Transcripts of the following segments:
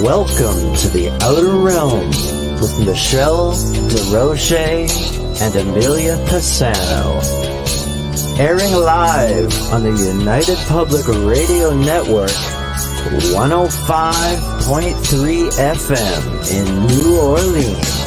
Welcome to the Outer Realm with Michelle Desrochers and Amelia Pisano. Airing live on the United Public Radio Network, 105.3 FM in New Orleans.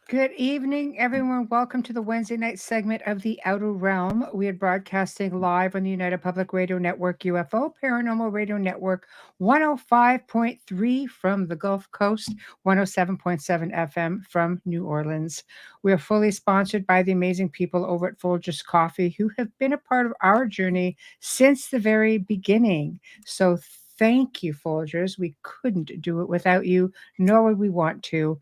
Good evening, everyone. Welcome to the Wednesday night segment of The Outer Realm. We are broadcasting live on the United Public Radio Network UFO, Paranormal Radio Network 105.3 from the Gulf Coast, 107.7 FM from New Orleans. We are fully sponsored by the amazing people over at Folgers Coffee who have been a part of our journey since the very beginning. So thank you, Folgers. We couldn't do it without you, nor would we want to.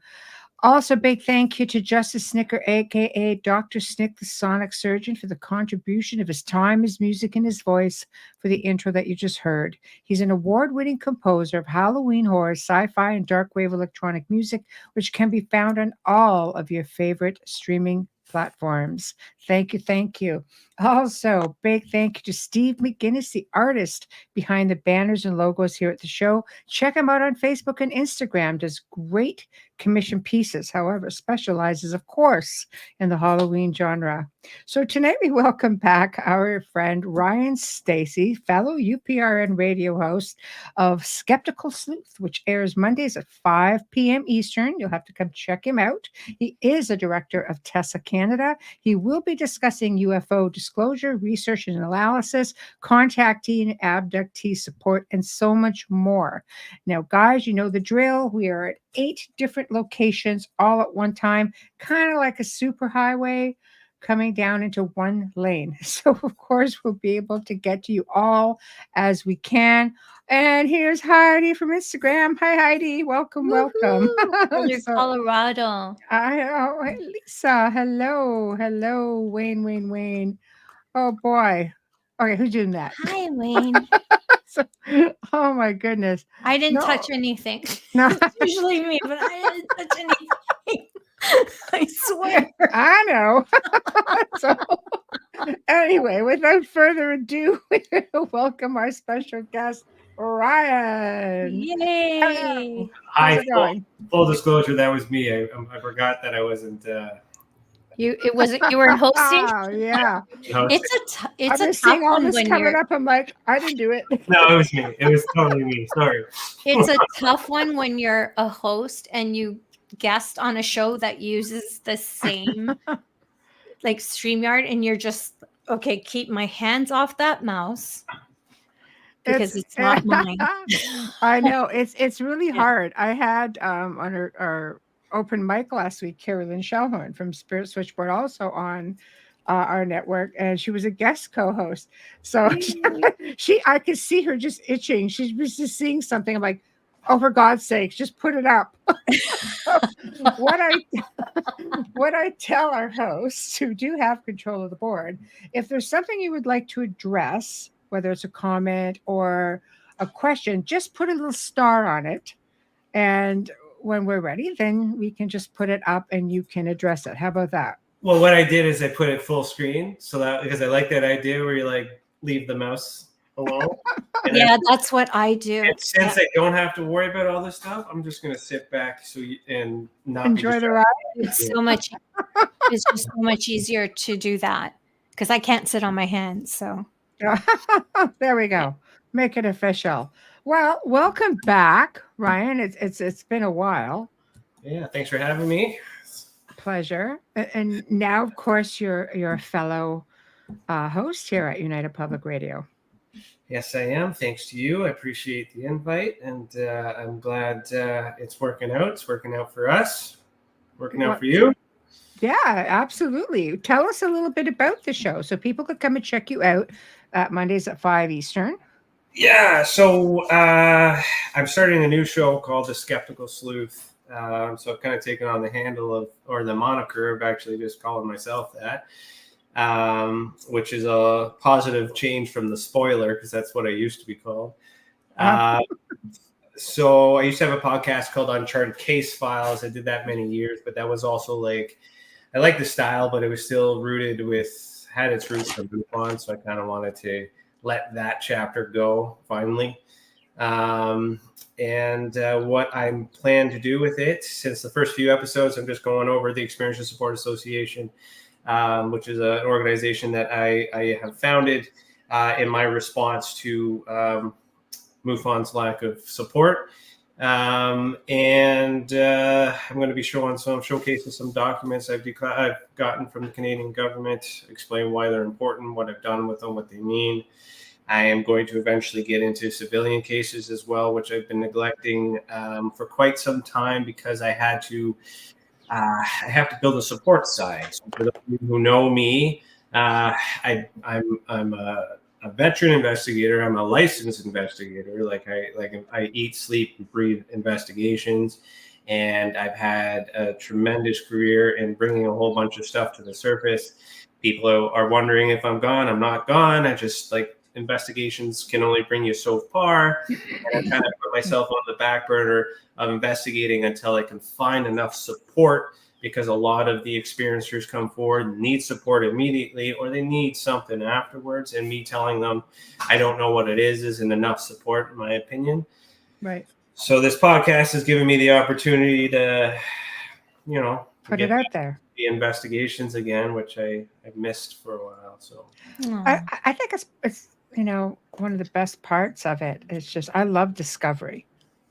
Also, big thank you to Justice Snicker, a.k.a. Dr. Snick, the sonic surgeon, for the contribution of his time, his music, and his voice for the intro that you just heard. He's an award-winning composer of Halloween horror, sci-fi, and dark wave electronic music, which can be found on all of your favorite streaming platforms. Thank you, thank you. Also, big thank you to Steve McGinnis, the artist behind the banners and logos here at the show. Check him out on Facebook and Instagram. Does great commission pieces, however, specializes, of course, in the Halloween genre. So tonight we welcome back our friend Ryan Stacey, fellow UPRN radio host of Skeptical Sleuth, which airs Mondays at 5 p.m. Eastern. You'll have to come check him out. He is a director of TESA Canada. He will be discussing UFO disclosure, research and analysis, contactee and abductee support, and so much more. Now, guys, you know the drill. We are at 8 different locations all at one time, kind of like a superhighway coming down into one lane. So, of course, we'll be able to get to you all as we can. And here's Heidi from Instagram. Hi, Heidi. Welcome, welcome. Colorado. Lisa. Hello. Wayne. Oh, boy. Okay, who's doing that? Hi, Wayne. Oh, my goodness. I didn't touch anything. No. It's usually me, but I didn't touch anything. I swear. I know. So, anyway, without further ado, welcome our special guest, Ryan. Yay. Hi, full disclosure, that was me. I forgot that I wasn't. You were hosting. Oh yeah. It's a tough all one this when coming you're. up. I'm like, I didn't do it. No, it was me. It was totally me. Sorry. It's a tough one when you're a host and you guest on a show that uses the same like StreamYard, and you're just okay. Keep my hands off that mouse because it's not mine. I know it's really hard. I had on our open mic last week, Carolyn Shellhorn from Spirit Switchboard, also on our network, and she was a guest co-host. So I could see her just itching. She was just seeing something. I'm like, oh, for God's sake, just put it up. What I tell our hosts who do have control of the board, if there's something you would like to address, whether it's a comment or a question, just put a little star on it, and when we're ready, then we can just put it up and you can address it. How about that? Well, what I did is I put it full screen, so that because I like that idea where you like leave the mouse alone. Yeah, that's what I do. And since I don't have to worry about all this stuff, I'm just gonna sit back and not enjoy the ride. It's so much. It's just so much easier to do that because I can't sit on my hands. So there we go. Make it official. Well, welcome back, Ryan. It's been a while. Yeah, thanks for having me. Pleasure. And now, of course, you're a fellow host here at United Public Radio. Yes, I am. Thanks to you. I appreciate the invite, and I'm glad it's working out. It's working out for us. Working out for you. Yeah, absolutely. Tell us a little bit about the show so people could come and check you out Mondays at 5 Eastern. Yeah, so I'm starting a new show called The Skeptical Sleuth. So I've kind of taken on the handle of, or the moniker of actually just calling myself that, which is a positive change from the spoiler, because that's what I used to be called. So I used to have a podcast called Uncharted Case Files. I did that many years, but that was also like, I like the style, but it was still rooted with, had its roots from MUFON. So I kind of wanted to let that chapter go finally. And what I plan to do with it, since the first few episodes, I'm just going over the Experiencers and Support Association, which is an organization that I have founded in my response to MUFON's lack of support. And I'm going to be showcasing some documents I've gotten from the Canadian government, explain why they're important, what I've done with them, what they mean. I am going to eventually get into civilian cases as well, which I've been neglecting for quite some time because I have to build a support side. So for those of you who know me, I'm a veteran investigator. I'm a licensed investigator. I eat, sleep, and breathe investigations, and I've had a tremendous career in bringing a whole bunch of stuff to the surface. People are wondering if I'm gone. I'm not gone. I just investigations can only bring you so far, and I kind of put myself on the back burner of investigating until I can find enough support, because a lot of the experiencers come forward and need support immediately, or they need something afterwards, and me telling them I don't know what it is isn't enough support, in my opinion. Right. So this podcast has given me the opportunity to, put it out there. The investigations again, which I've missed for a while. So I think it's one of the best parts of it. It's just, I love discovery.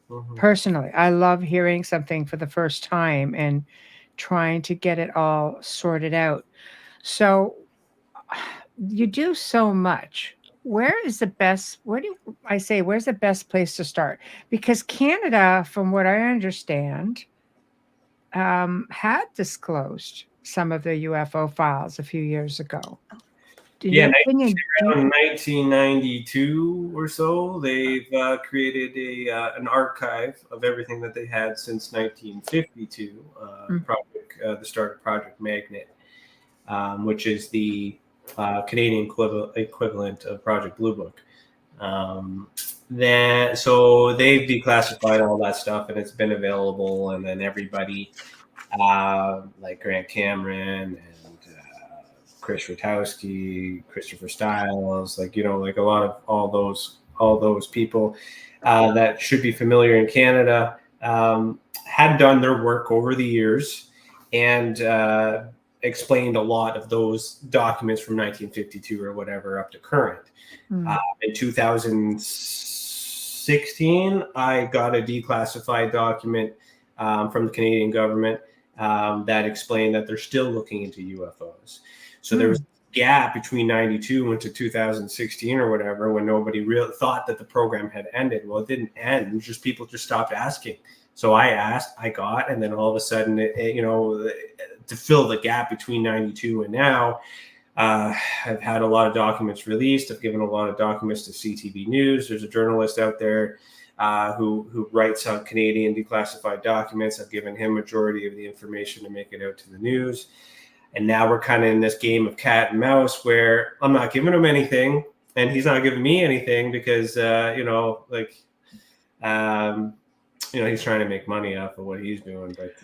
Mm-hmm. Personally, I love hearing something for the first time and trying to get it all sorted out. So you do so much. Where's the best place to start? Because Canada, from what I understand, had disclosed some of the UFO files a few years ago. Around 1992 or so, they've created an archive of everything that they had since 1952, the start of Project Magnet, which is the Canadian equivalent of Project Blue Book. So they've declassified all that stuff, and it's been available. And then everybody, like Grant Cameron and Chris Rutowski, Christopher Stiles, a lot of all those people that should be familiar in Canada, had done their work over the years and explained a lot of those documents from 1952 or whatever up to current. In 2016, I got a declassified document from the Canadian government that explained that they're still looking into UFOs. So there was a gap between 92 and to 2016 or whatever, when nobody really thought that the program had ended. Well, it didn't end. People just stopped asking. So I asked, I got, and then all of a sudden, to fill the gap between 92 and now, I've had a lot of documents released. I've given a lot of documents to CTV News. There's a journalist out there who writes on Canadian declassified documents. I've given him majority of the information to make it out to the news. And now we're kind of in this game of cat and mouse where I'm not giving him anything and he's not giving me anything because, he's trying to make money off of what he's doing. But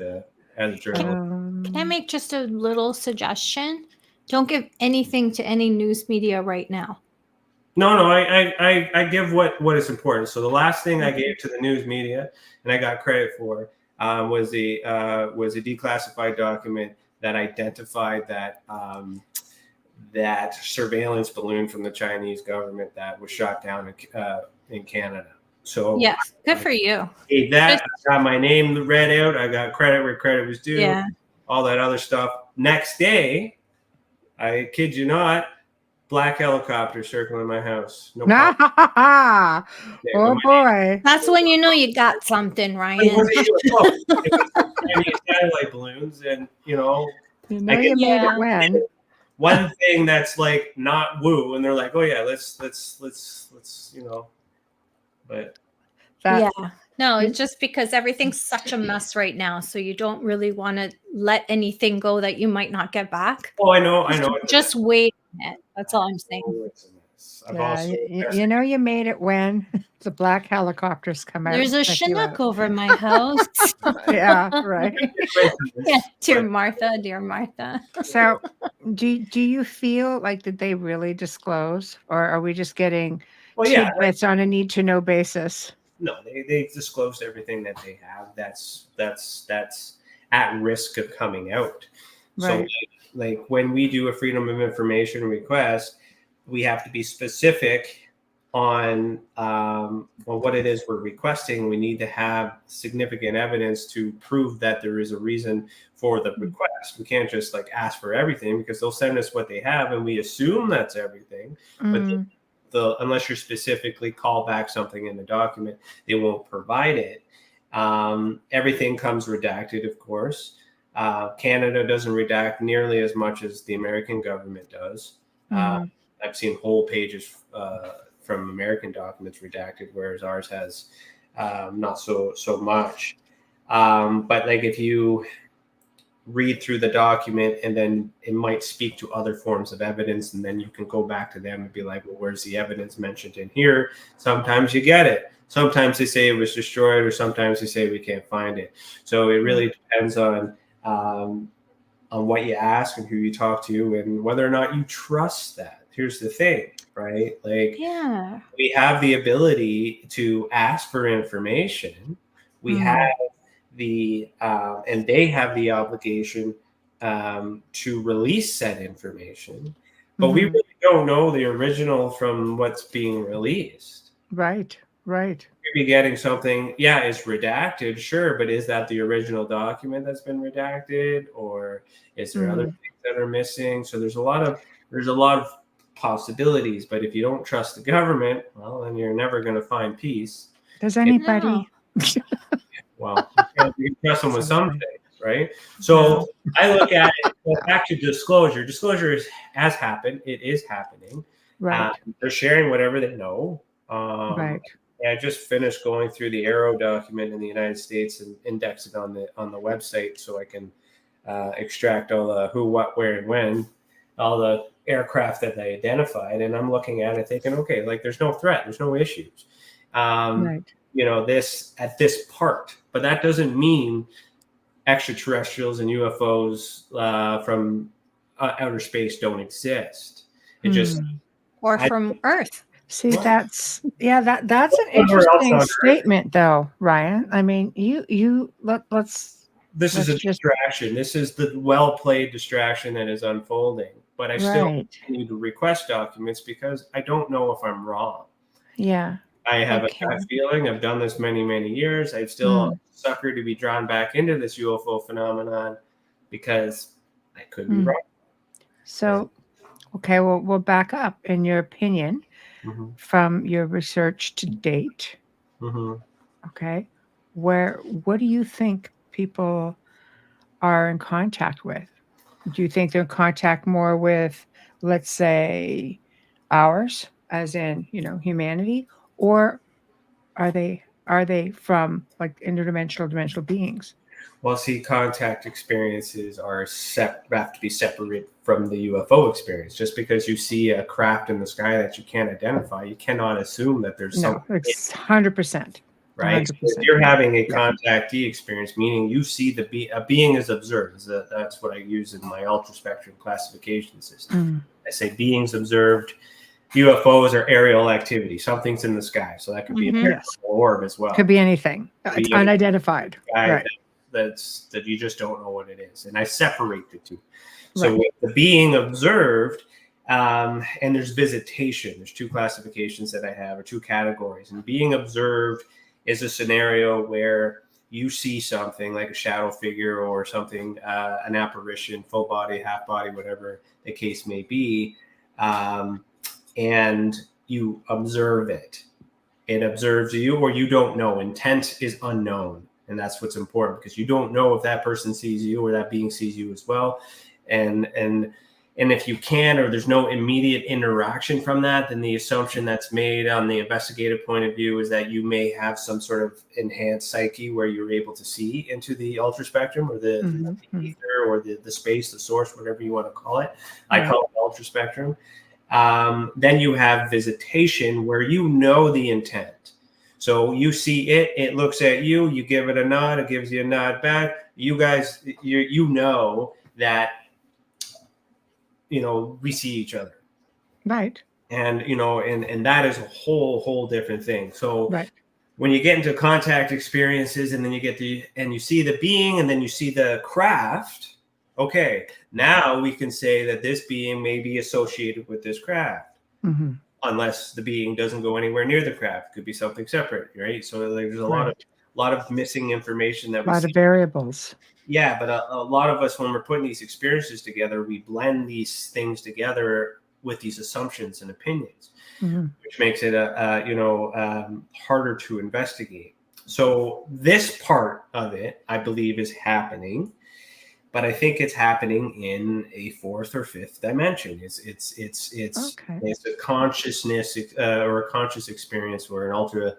as a journalist. Can I make just a little suggestion? Don't give anything to any news media right now. No, I give what is important. So the last thing I gave to the news media, and I got credit for, was a declassified document that identified that surveillance balloon from the Chinese government that was shot down in Canada. So yes, good for you. I got my name read out. I got credit where credit was due. Yeah. All that other stuff. Next day, I kid you not, black helicopter circling my house. No problem. Oh boy! That's when you know you got something, Ryan. It was satellite balloons, and you made it when. One thing that's not woo, and they're like, oh yeah, let's but No, it's just because everything's such a mess right now. So you don't really want to let anything go that you might not get back. Oh, I know. Just wait on it. That's all I'm saying. Oh, it's a mess. I've Yeah, also you know you made it when the black helicopters come out. There's a and pick you Chinook up. over my house. Yeah, right. Yeah, dear Martha. So, do you feel like did they really disclose, or are we just getting Well, yeah, tidbits on a need to know basis? no, they disclosed everything that they have. That's at risk of coming out. So, Right. like when we do a Freedom of Information request, we have to be specific on what it is we're requesting. We need to have significant evidence to prove that there is a reason for the request. We can't just like ask for everything because they'll send us what they have and we assume that's everything. But unless you're specifically call back something in the document, they won't provide it. Everything comes redacted, of course. Canada doesn't redact nearly as much as the American government does. I've seen whole pages from American documents redacted, whereas ours has not so much. But like if you read through the document and then it might speak to other forms of evidence, and then you can go back to them and be like, well, where's the evidence mentioned in here? Sometimes you get it. Sometimes they say it was destroyed, or sometimes they say we can't find it. So it really depends on what you ask and who you talk to and whether or not you trust that. Here's the thing, right? Like, Yeah, we have the ability to ask for information. We have the, and they have the obligation to release said information, but we really don't know the original from what's being released. Right. You'd be getting something, yeah, it's redacted, sure, but is that the original document that's been redacted, or is there other things that are missing? So there's a lot of possibilities, but if you don't trust the government, well, then you're never going to find peace. Does anybody? Well, you can trust them with some things, right? So I look at it, back to disclosure. Disclosure has happened. It is happening. Right. They're sharing whatever they know. Right. I just finished going through the ARROW document in the United States and index it on the website so I can extract all the who, what, where, and when, all the aircraft that they identified. And I'm looking at it thinking, okay, like there's no threat, there's no issues. You know, this at this part, but that doesn't mean extraterrestrials and UFOs from outer space don't exist. It just or from Earth. See, that's an interesting statement, though, Ryan. I mean, let's. This is a distraction. This is the well-played distraction that is unfolding. But I still continue to request documents because I don't know if I'm wrong. Yeah. I have a gut feeling. I've done this many, many years. I'm still a sucker to be drawn back into this UFO phenomenon because I could be wrong. So, okay, well, we'll back up. In your opinion, from your research to date, okay, what do you think people are in contact with? Do you think they're in contact more with, let's say, ours, as in, humanity, or are they from like interdimensional, dimensional beings? Well, see, contact experiences have to be separate from the UFO experience. Just because you see a craft in the sky that you can't identify, you cannot assume that there's something. It's 100%. Right? 100%. If you're having a contactee experience, meaning you see a being is observed. That's what I use in my Ultraspectrum Classification System. I say beings observed. UFOs are aerial activity. Something's in the sky. So that could be an orb as well. Could be anything. It's unidentified. Right. That you just don't know what it is. And I separate the two. So with the being observed, and there's visitation. There's two classifications that I have, or two categories. And being observed is a scenario where you see something like a shadow figure or something, an apparition, full body, half body, whatever the case may be, and you observe it. It observes you, or you don't know. Intent is unknown. And that's what's important, because you don't know if that person sees you or that being sees you as well. And And if you can, or there's no immediate interaction from that, then the assumption that's made on the investigative point of view is that you may have some sort of enhanced psyche where you're able to see into the ultraspectrum or the ether or the space, the source, whatever you want to call it. I call it ultraspectrum. Then you have visitation where you know the intent. So you see it, it looks at you, you give it a nod, it gives you a nod back. You guys, you know that, you know, we see each other. Right. And, you know, and that is a whole different thing. So right. when you get into contact experiences and then you get and you see the being and then you see the craft, okay, now we can say that this being may be associated with this craft. Unless the being doesn't go anywhere near the craft. It could be something separate, right? So there's a lot of missing information that we see. A lot of variables. Yeah, but a lot of us, when we're putting these experiences together, we blend these things together with these assumptions and opinions, which makes it harder to investigate. So this part of it, I believe, is happening, but I think it's happening in a fourth or fifth dimension. It's a consciousness or a conscious experience or an ultra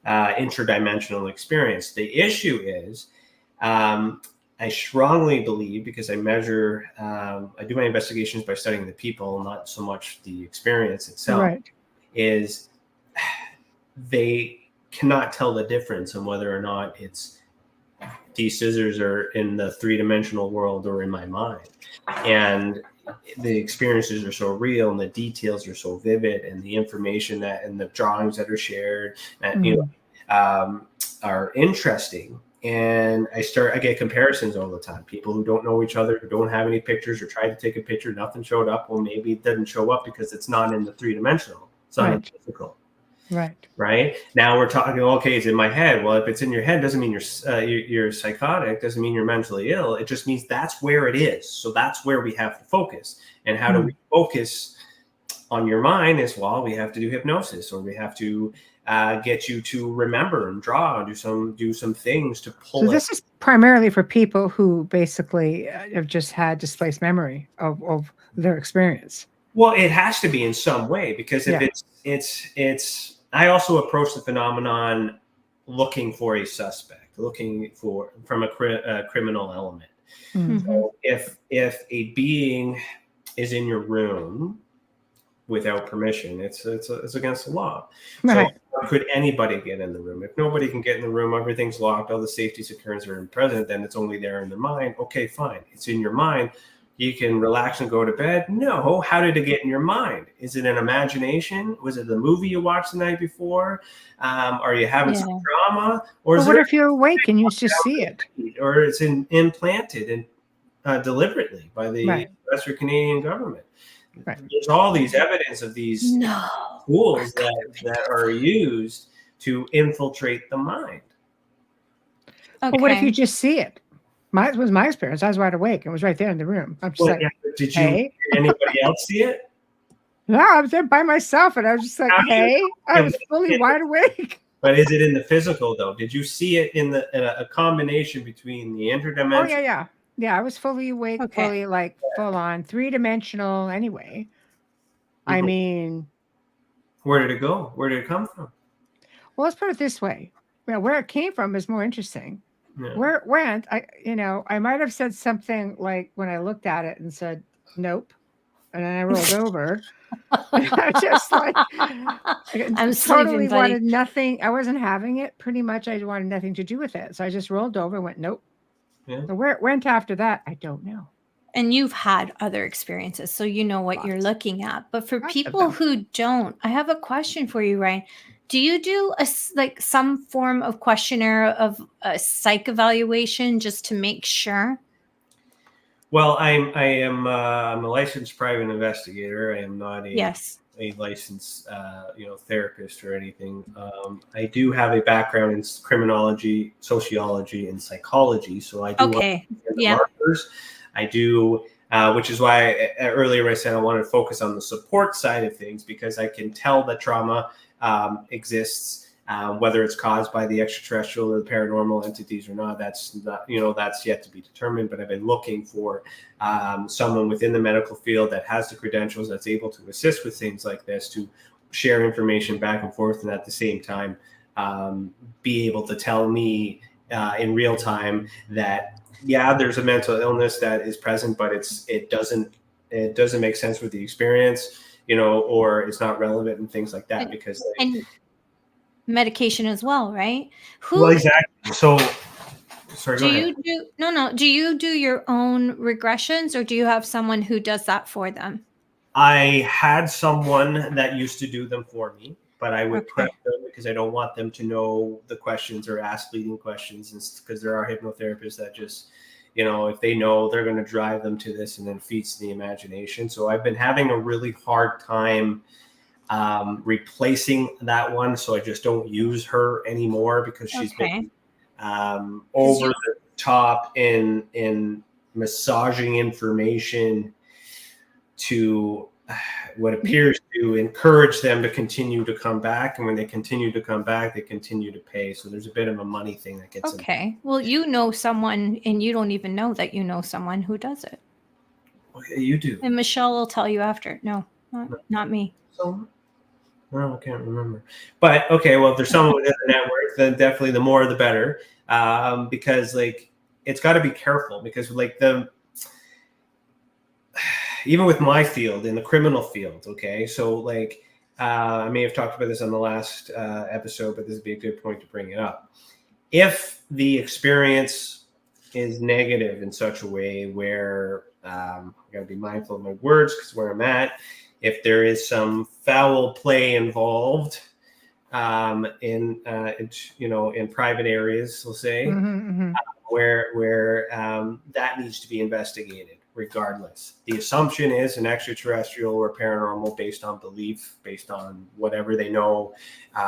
interdimensional experience. The issue is, I strongly believe, because I measure, I do my investigations by studying the people, not so much the experience itself, is they cannot tell the difference on whether or not it's these scissors are in the three-dimensional world or in my mind. And the experiences are so real and the details are so vivid and the information that and the drawings that are shared that are interesting. And I get comparisons all the time. People who don't know each other, who don't have any pictures or tried to take a picture, nothing showed up. Well, maybe it didn't show up because it's not in the three-dimensional. It's not in the physical. Right. Now we're talking, okay, it's in my head. Well, if it's in your head, doesn't mean you're psychotic, doesn't mean you're mentally ill. It just means that's where it is. So that's where we have to focus. And how do we focus on your mind is, well, we have to do hypnosis, or we have to get you to remember and draw and do some things to pull. So this is primarily for people who basically have just had displaced memory of their experience. Well, it has to be in some way, because if it's I also approach the phenomenon looking for a suspect, from a criminal element. So if a being is in your room without permission, it's against the law. So could anybody get in the room? If nobody can get in the room, everything's locked, all the safety securities are present, then it's only there in their mind. Okay, fine. It's in your mind. You can relax and go to bed. No. How did it get in your mind? Is it an imagination? Was it the movie you watched the night before? Are you having some drama? Or what if you're awake and you just see it? Or it's implanted and deliberately by the Western Canadian government. There's all these evidence of these tools that are used to infiltrate the mind. Well, what if you just see it? Was my experience. I was wide awake. It was right there in the room. I'm just did you anybody else see it? No, I was there by myself, and I was just like, I was fully wide awake. But is it in the physical, though? Did you see it in a combination between the interdimensional? Oh, yeah. I was fully awake, fully full on, three-dimensional anyway. I mean. Where did it go? Where did it come from? Well, let's put it this way. Well, where it came from is more interesting. Yeah. Where it went, I might have said something like when I looked at it and said, nope. And then I rolled over. I just I'm totally wanted nothing. I wasn't having it. Pretty much I wanted nothing to do with it. So I just rolled over and went, nope. Yeah. So where it went after that, I don't know. And you've had other experiences, so you know what you're looking at. But for people who don't, I have a question for you, Ryan. Do you do some form of questionnaire of a psych evaluation just to make sure? Well, I'm a licensed private investigator. I am not a licensed therapist or anything. I do have a background in criminology, sociology, and psychology. So I do markers. I do, which is why earlier I said I wanted to focus on the support side of things, because I can tell that trauma exists Whether it's caused by the extraterrestrial or the paranormal entities or not, that's not, that's yet to be determined. But I've been looking for someone within the medical field that has the credentials, that's able to assist with things like this, to share information back and forth, and at the same time be able to tell me in real time that, yeah, there's a mental illness that is present, but it doesn't make sense with the experience, or it's not relevant and things like that, because and medication as well, right? Well, exactly. So sorry, go ahead. Do you do your own regressions, or do you have someone who does that for them? I had someone that used to do them for me, but I would prep them because I don't want them to know the questions or ask leading questions, because there are hypnotherapists that just, if they know, they're going to drive them to this, and then feeds the imagination. So I've been having a really hard time replacing that one. So I just don't use her anymore, because she's been over the top in massaging information to what appears to encourage them to continue to come back. And when they continue to come back, they continue to pay. So there's a bit of a money thing that gets in. Well, you know someone, and you don't even know that you know someone who does it. Okay, you do. And Michelle will tell you after. No, not me. So, well, I can't remember. But okay, well, if there's someone within the network, then definitely the more the better. Because it's got to be careful, because even with my field, in the criminal field, okay, so I may have talked about this on the last episode, but this would be a good point to bring it up. If the experience is negative in such a way where I got to be mindful of my words, because where I'm at, if there is some foul play involved in private areas, we'll say, where that needs to be investigated. Regardless, the assumption is an extraterrestrial or paranormal, based on belief, based on whatever they know,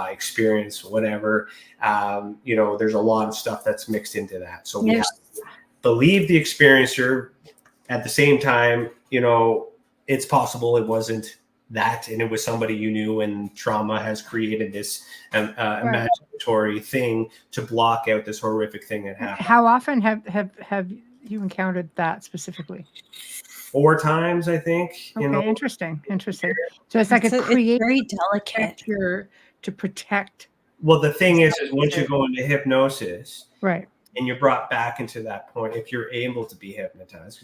experience, whatever. There's a lot of stuff that's mixed into that. So we have to believe the experiencer. At the same time, it's possible it wasn't that, and it was somebody you knew, and trauma has created this imaginatory thing to block out this horrific thing that happened. How often have you encountered that specifically? 4 times, I think. Okay, interesting. So it's like it's very delicate to protect. Well, the thing is once you go into hypnosis, right, and you're brought back into that point, if you're able to be hypnotized,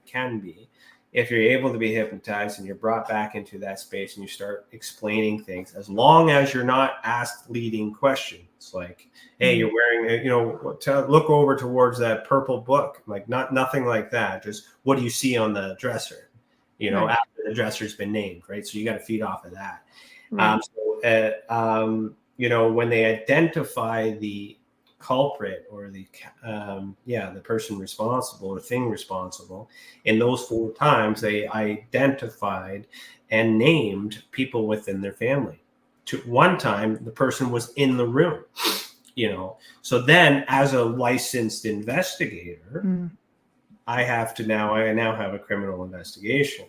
can be. If you're able to be hypnotized and you're brought back into that space and you start explaining things, as long as you're not asked leading questions like, hey, you're wearing, look over towards that purple book, nothing like that. Just, what do you see on the dresser? After the dresser's been named, right? So you got to feed off of that. Right. When they identify the culprit or the person responsible or thing responsible, in those 4 times they identified and named people within their family. To one time the person was in the room, so then as a licensed investigator, I now have a criminal investigation.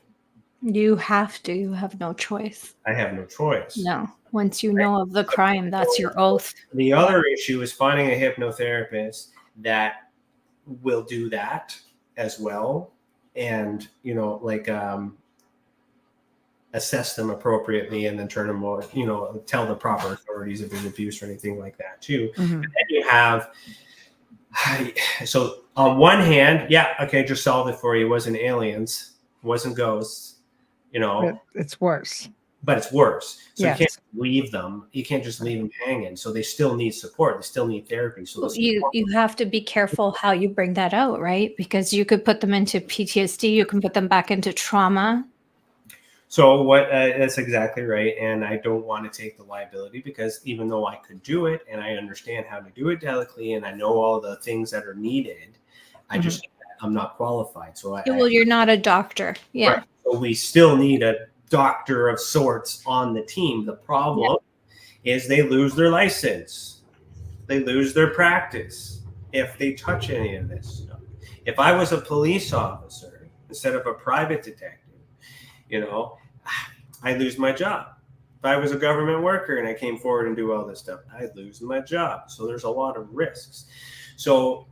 You have no choice. I have no choice. No. Once you know of the crime, that's your oath. The other issue is finding a hypnotherapist that will do that as well, and assess them appropriately, and then turn them more, tell the proper authorities if there's abuse or anything like that too. And then you have, so on one hand, just solved it for you. It wasn't aliens, it wasn't ghosts, it's worse. But it's worse. So you can't leave them. You can't just leave them hanging. So they still need support. They still need therapy. So you have to be careful how you bring that out, right? Because you could put them into PTSD. You can put them back into trauma. So that's exactly right. And I don't want to take the liability, because even though I could do it and I understand how to do it delicately and I know all the things that are needed, I'm not qualified. So you're not a doctor. Yeah. Right. So we still need a doctor of sorts on the team. The problem is they lose their license. They lose their practice if they touch any of this stuff. If I was a police officer instead of a private detective, I lose my job. if I was a government worker and I came forward and do all this stuff, I'd lose my job. So there's a lot of risks. So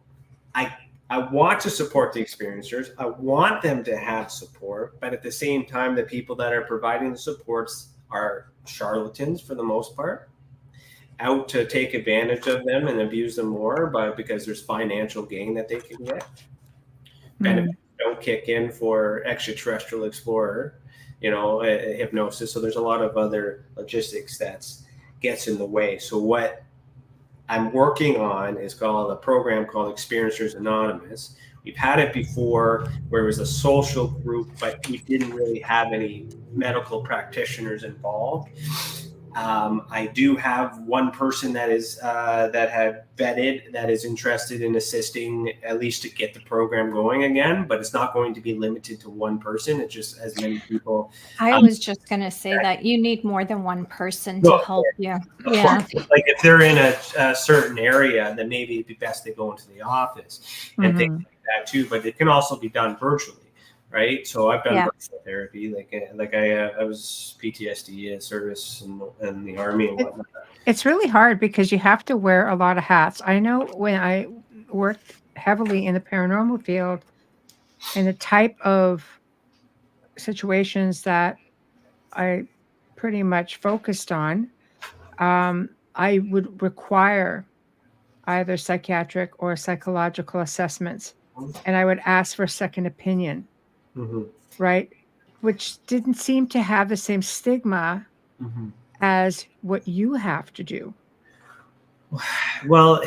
I want to support the experiencers. I want them to have support, but at the same time, the people that are providing the supports are charlatans for the most part, out to take advantage of them and abuse them more, but because there's financial gain that they can get. Benefits don't kick in for extraterrestrial explorer, hypnosis. So there's a lot of other logistics that gets in the way. So what I'm working on is called a program called Experiencers Anonymous. We've had it before where it was a social group, but we didn't really have any medical practitioners involved. I do have one person that is that had vetted that is interested in assisting at least to get the program going again, but it's not going to be limited to one person. It's just as many people. I was just going to say that you need more than one person to help you. Yeah. Like if they're in a certain area, then maybe it'd be best they go into the office and things like that too. But it can also be done virtually. Right. So I've done virtual therapy, like I was PTSD in service in the Army and whatnot. It's really hard because you have to wear a lot of hats. I know when I worked heavily in the paranormal field and the type of situations that I pretty much focused on, I would require either psychiatric or psychological assessments, and I would ask for a second opinion. Right, which didn't seem to have the same stigma as what you have to do. Well,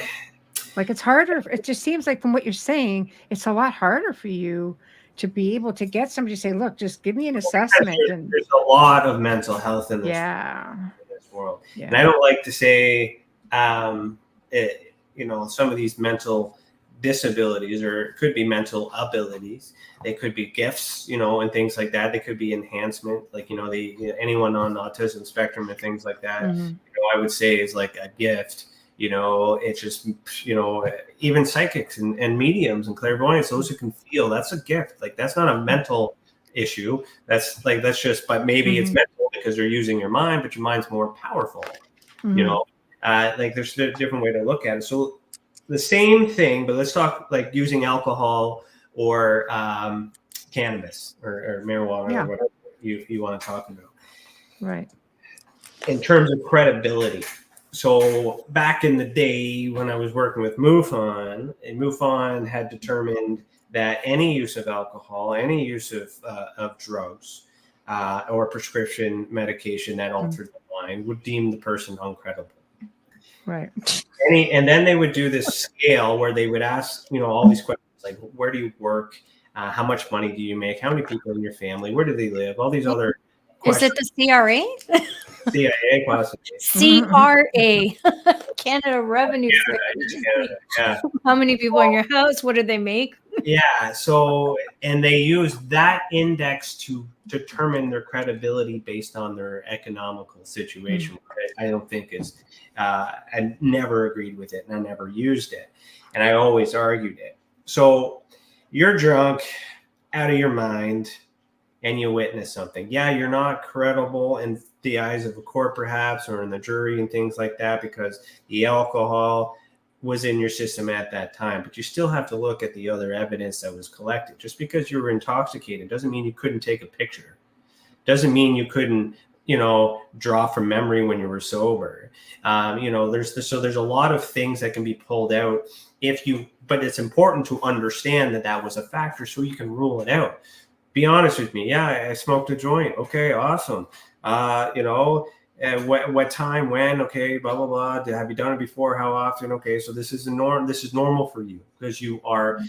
like it's harder. It just seems like from what you're saying, it's a lot harder for you to be able to get somebody to say, "Look, just give me an assessment." There's a lot of mental health in this, in this world, and I don't like to say, some of these mental disabilities, or it could be mental abilities. They could be gifts, and things like that. They could be enhancement, like, anyone on the autism spectrum and things like that, I would say is like a gift. It's just, even psychics and mediums and clairvoyants, those who can feel, that's a gift. Like, that's not a mental issue. That's just, but maybe it's mental because you're using your mind, but your mind's more powerful, like there's a different way to look at it. So the same thing, but let's talk like using alcohol or cannabis or marijuana or whatever you want to talk about. Right. In terms of credibility. So back in the day when I was working with MUFON, and MUFON had determined that any use of alcohol, any use of drugs or prescription medication that altered the mind would deem the person uncredible. Right. And then they would do this scale where they would ask, all these questions like, where do you work? How much money do you make? How many people in your family? Where do they live? All these other questions. Is it the CRA? CIA, possibly. CRA, Canada Revenue Service. Yeah. How many people in your house? What do they make? Yeah. So, and they use that index to determine their credibility based on their economical situation. I don't think is, I never agreed with it and I never used it. And I always argued it. So you're drunk, out of your mind, and you witness something. Yeah, you're not credible in the eyes of a court perhaps, or in the jury and things like that, because the alcohol was in your system at that time. But you still have to look at the other evidence that was collected. Just because you were intoxicated doesn't mean you couldn't take a picture. Doesn't mean you couldn't, draw from memory when you were sober. There's a lot of things that can be pulled out but it's important to understand that was a factor so you can rule it out. Be honest with me. Yeah, I smoked a joint. Okay, awesome. What time, when? Okay, blah blah blah. Have you done it before? How often? Okay, so this is normal for you because you are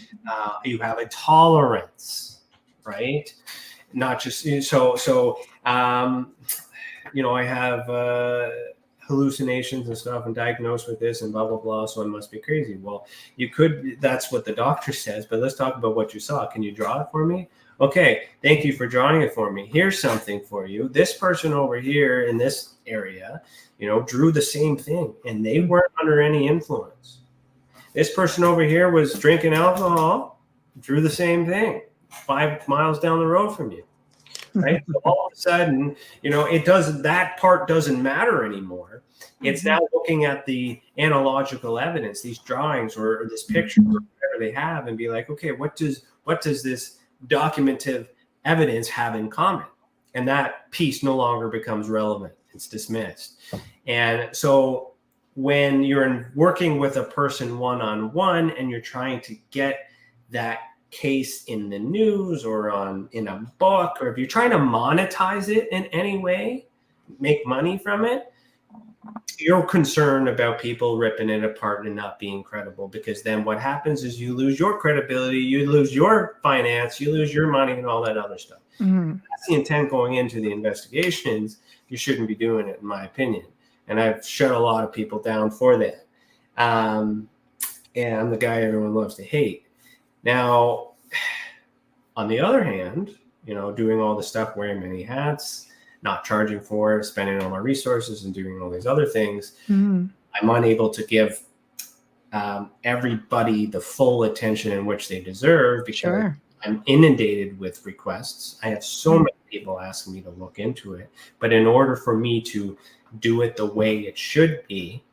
you have a tolerance, right? Not just I have hallucinations and stuff and diagnosed with this and blah blah blah, so I must be crazy. Well, that's what the doctor says, but let's talk about what you saw. Can you draw it for me? Okay, thank you for drawing it for me. Here's something for you. This person over here in this area, drew the same thing and they weren't under any influence. This person over here was drinking alcohol, drew the same thing 5 miles down the road from you. right? So all of a sudden, that part doesn't matter anymore. It's now looking at the analogical evidence, these drawings or this picture or whatever they have, and be like, okay, what does this documentative evidence have in common? And that piece no longer becomes relevant. It's dismissed. And so when you're working with a person one-on-one and you're trying to get that case in the news or in a book, or if you're trying to monetize it in any way, make money from it, you're concerned about people ripping it apart and not being credible, because then what happens is you lose your credibility, you lose your finance, you lose your money and all that other stuff. That's the intent going into the investigations. You shouldn't be doing it, in my opinion. And I've shut a lot of people down for that. And I'm the guy everyone loves to hate. Now, on the other hand, doing all the stuff, wearing many hats, not charging for it, spending all my resources and doing all these other things, I'm unable to give everybody the full attention in which they deserve, because I'm inundated with requests. I have so many people asking me to look into it. But in order for me to do it the way it should be,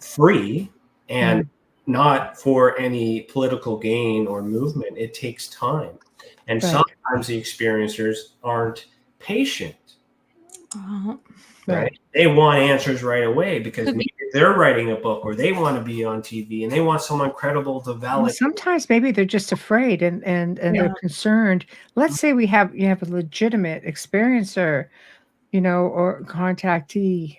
free and not for any political gain or movement, it takes time. And sometimes the experiencers aren't patient. Right? They want answers right away, because maybe they're writing a book or they want to be on TV and they want someone credible to validate. Well, sometimes maybe they're just afraid and they're concerned. Let's say you have a legitimate experiencer, or contactee.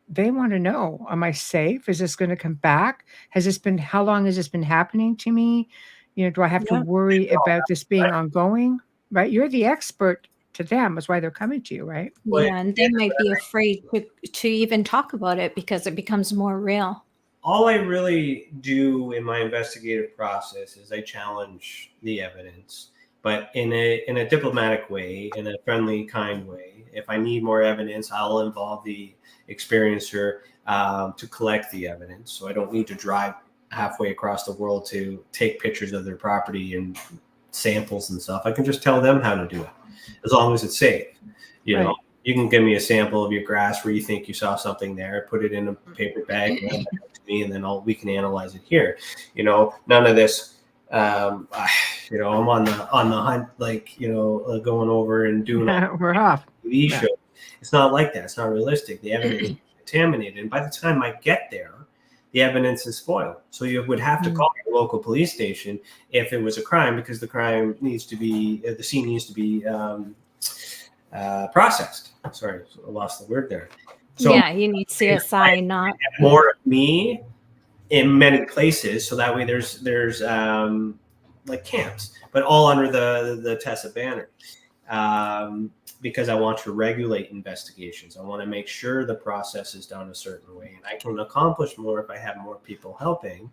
They want to know, am I safe? Is this going to come back? How long has this been happening to me? Do I have to worry about this being ongoing? Right? You're the expert to them. That's why they're coming to you, right? Yeah, and they might be afraid to even talk about it because it becomes more real. All I really do in my investigative process is I challenge the evidence, but in a diplomatic way, in a friendly, kind way. If I need more evidence, I'll involve the experiencer to collect the evidence. So I don't need to drive halfway across the world to take pictures of their property and samples and stuff. I can just tell them how to do it, as long as it's safe. You can give me a sample of your grass where you think you saw something there, put it in a paper bag, and it to me, and then we can analyze it here. None of this. I'm on the hunt, going over and doing we're off TV show. It's not like that. It's not realistic. The evidence is contaminated, and by the time I get there, the evidence is spoiled. So you would have to call your local police station if it was a crime, because the crime needs to be, the scene needs to be processed. Sorry, I lost the word there. So you need CSI, not more of me in many places. So that way there's like camps, but all under the TESA banner. Because I want to regulate investigations. I want to make sure the process is done a certain way, and I can accomplish more if I have more people helping.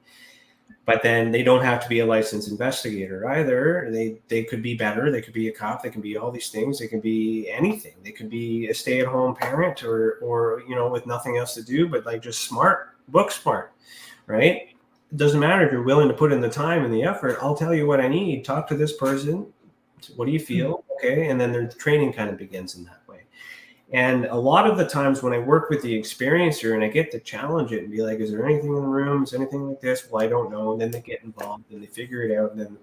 But then they don't have to be a licensed investigator either. They could be better. They could be a cop. They can be all these things. They can be anything. They could be a stay-at-home parent or with nothing else to do, but just smart, book smart, right? It doesn't matter if you're willing to put in the time and the effort. I'll tell you what I need. Talk to this person. What do you feel? Okay. And then the training kind of begins in that way. And a lot of the times when I work with the experiencer and I get to challenge it and be like, is there anything in the room? Is anything like this? Well, I don't know. And then they get involved and they figure it out. And then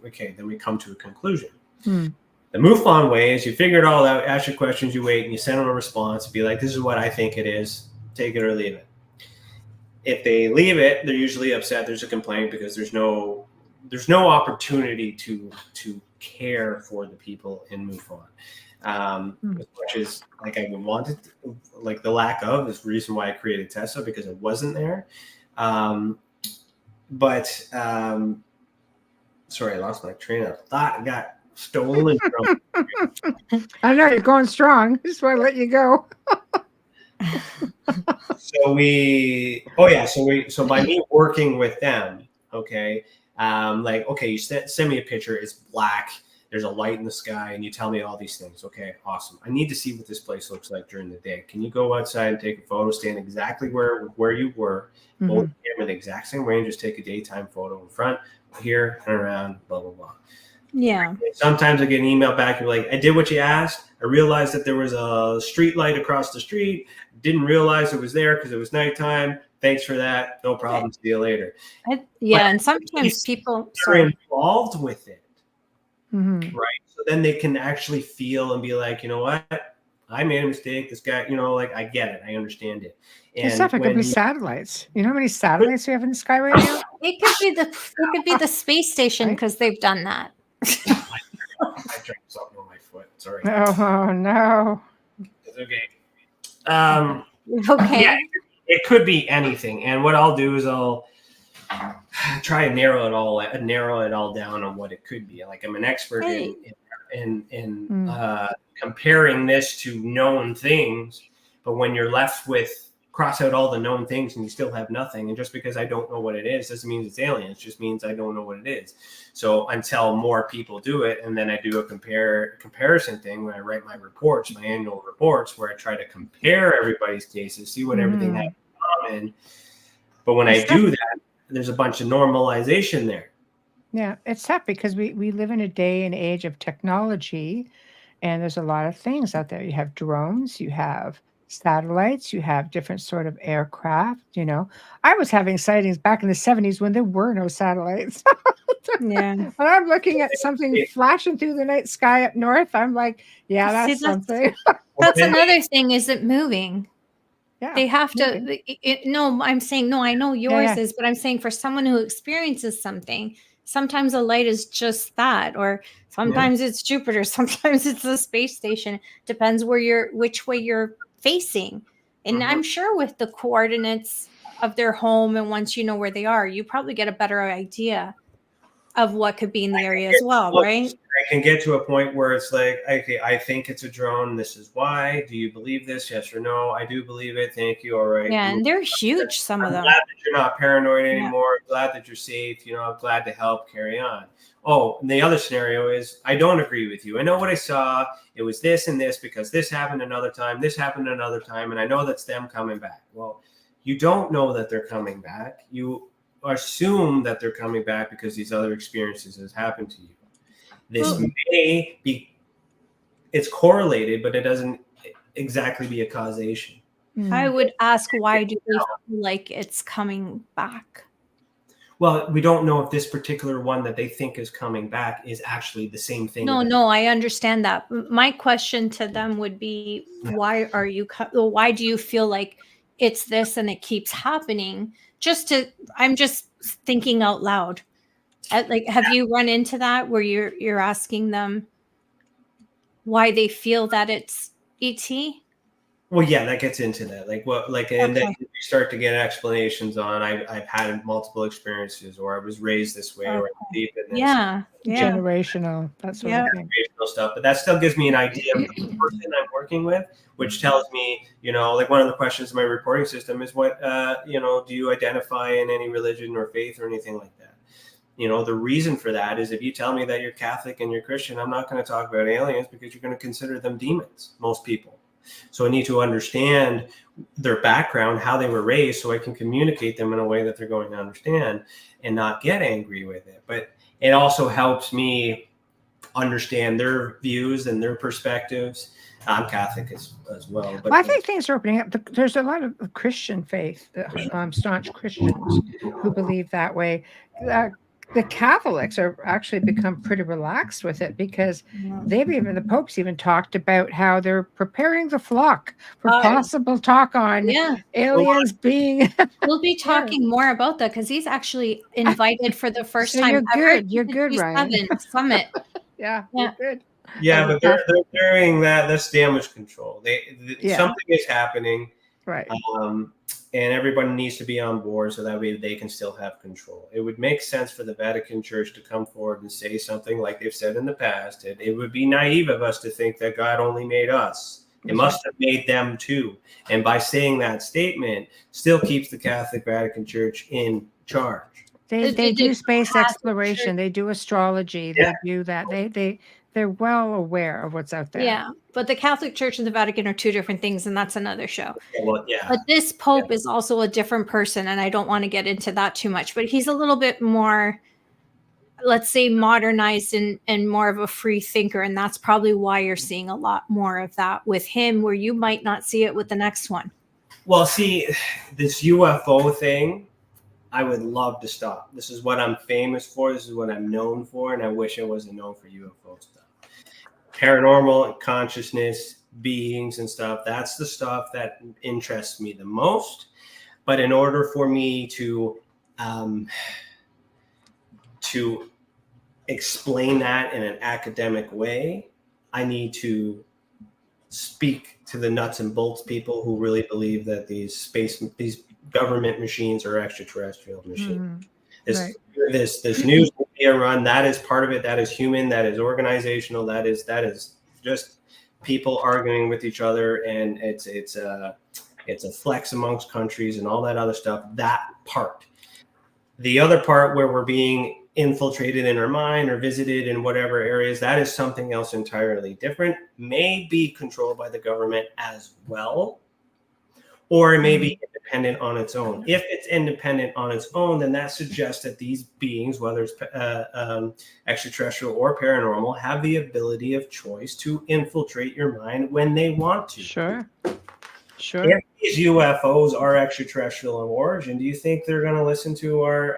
we come to a conclusion. The MUFON way is you figure it all out, ask your questions, you wait, and you send them a response and be like, this is what I think it is. Take it or leave it. If they leave it, they're usually upset. There's a complaint because there's no opportunity to care for the people in MUFON. As much as I would want it, the lack of is the reason why I created TESA, because it wasn't there. Sorry, I lost my train of thought. I got stolen from. I know you're going strong. I just want to let you go. So by me working with them, okay, you send me a picture, it's black, there's a light in the sky, and you tell me all these things. Okay, awesome. I need to see what this place looks like during the day. Can you go outside and take a photo, stand exactly where you were, hold the camera in the exact same range, just take a daytime photo in front, here and around, blah, blah, blah. Yeah. Sometimes I get an email back and like, I did what you asked. I realized that there was a street light across the street. Didn't realize it was there because it was nighttime. Thanks for that. No problem. See you later. And sometimes people are involved with it, Mm-hmm. right? So then they can actually feel and be like, you know what? I made a mistake. This guy, like I get it. I understand it. And Stuff, it could be satellites. You know how many satellites we have in the sky right now? it could be the space station because they've done that. I drank something on my foot. Sorry. Oh no. It's okay. Okay. Yeah, it could be anything. And what I'll do is I'll try and narrow it all down on what it could be. Like I'm an expert in comparing this to known things, but when you're left with cross out all the known things and you still have nothing, and just because I don't know what it is doesn't mean it's aliens, it just means I don't know what it is. So until more people do it, and then I do a comparison thing when I write my reports, my annual reports, where I try to compare everybody's cases, see what everything has in common. But when I do that, there's a bunch of normalization there. Yeah, it's tough because we live in a day and age of technology, and there's a lot of things out there. You have drones, you have satellites, you have different sort of aircraft. I was having sightings back in the 70s when there were no satellites. Yeah. When I'm looking at something flashing through the night sky up north, I'm like, yeah, that's something. That's another thing. Is it moving? Yeah, they have to. No, I'm saying no. I know yours is, but I'm saying for someone who experiences something, sometimes a light is just that, or sometimes it's Jupiter, sometimes it's the space station. Depends which way you're facing. And I'm sure with the coordinates of their home, and once you know where they are, you probably get a better idea of what could be in the area as well, right? I can get to a point where it's like, okay, I think it's a drone. This is why. Do you believe this? Yes or no? I do believe it. Thank you. All right. Yeah, and they're huge, some of them. I'm glad that you're not paranoid anymore. Glad that you're safe. I'm glad to help. Carry on. Oh, and the other scenario is, I don't agree with you. I know what I saw. It was this and this because this happened another time. This happened another time. And I know that's them coming back. Well, you don't know that they're coming back. You assume that they're coming back because these other experiences has happened to you. This may be, it's correlated, but it doesn't exactly be a causation. I would ask, why do they feel like it's coming back? Well, we don't know if this particular one that they think is coming back is actually the same thing. No, I understand that. My question to them would be, why do you feel like it's this and it keeps happening? I'm just thinking out loud. Like, have you run into that where you're asking them why they feel that it's ET? Well, yeah, that gets into that. And then you start to get explanations on, I've had multiple experiences, or I was raised this way, or I'm deep in this. Yeah. Generational. That's what generational stuff. But that still gives me an idea of the person I'm working with, which tells me, like one of the questions in my reporting system is what, do you identify in any religion or faith or anything like that? The reason for that is if you tell me that you're Catholic and you're Christian, I'm not going to talk about aliens because you're going to consider them demons, most people. So I need to understand their background, how they were raised, so I can communicate them in a way that they're going to understand and not get angry with it. But it also helps me understand their views and their perspectives. I'm Catholic as well. But I think things are opening up. There's a lot of Christian faith, staunch Christians who believe that way. The Catholics are actually become pretty relaxed with it because the Pope's even talked about how they're preparing the flock for possible talk on aliens being. We'll be talking more about that because he's actually invited for the first time ever. You're good, Ryan. Summit. You're good. Yeah, but they're doing that. That's damage control. Something is happening. Right. And everybody needs to be on board so that way they can still have control. It would make sense for the Vatican Church to come forward and say something like they've said in the past. It would be naive of us to think that God only made us. It must have made them too. And by saying that statement, still keeps the Catholic Vatican Church in charge. They do space exploration. They do astrology. They do that. They're well aware of what's out there. Yeah, but the Catholic Church and the Vatican are two different things, and that's another show. Well, But this Pope is also a different person, and I don't want to get into that too much. But he's a little bit more let's say, modernized and more of a free thinker. And that's probably why you're seeing a lot more of that with him, where you might not see it with the next one. Well, see, this UFO thing, I would love to stop. This is what I'm famous for. This is what I'm known for. And I wish I wasn't known for UFO stuff. Paranormal and consciousness, beings and stuff. That's the stuff that interests me the most. But in order for me to explain that in an academic way, I need to speak to the nuts and bolts people who really believe that these government machines are extraterrestrial machines. This news media run, that is part of it. That is human. That is organizational. That is just people arguing with each other, and it's a flex amongst countries and all that other stuff. That part. The other part where we're being infiltrated in our mind or visited in whatever areas, that is something else entirely different. May be controlled by the government as well, or it may be independent on its own. If it's independent on its own, then that suggests that these beings, whether it's extraterrestrial or paranormal, have the ability of choice to infiltrate your mind when they want to. Sure. If these UFOs are extraterrestrial in origin, do you think they're going to listen to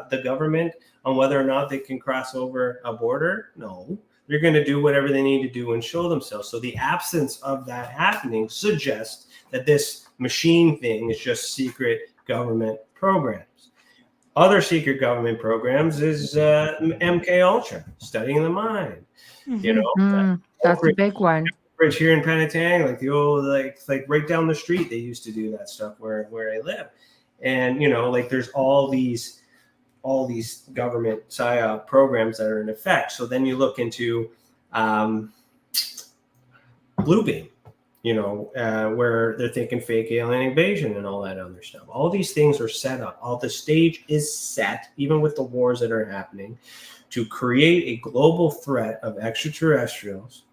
the government on whether or not they can cross over a border? No. They're going to do whatever they need to do and show themselves. So the absence of that happening suggests that this machine thing is just secret government programs. Other secret government programs is MK Ultra, studying the mind. You know, that's a big one. Here in Penetang, like the old, like right down the street, they used to do that stuff where I live, and you know, like there's all these government PSYOP programs that are in effect. So then you look into Bluebeam, you know, where they're thinking fake alien invasion and all that other stuff. All these things are set up. All the stage is set, even with the wars that are happening, to create a global threat of extraterrestrials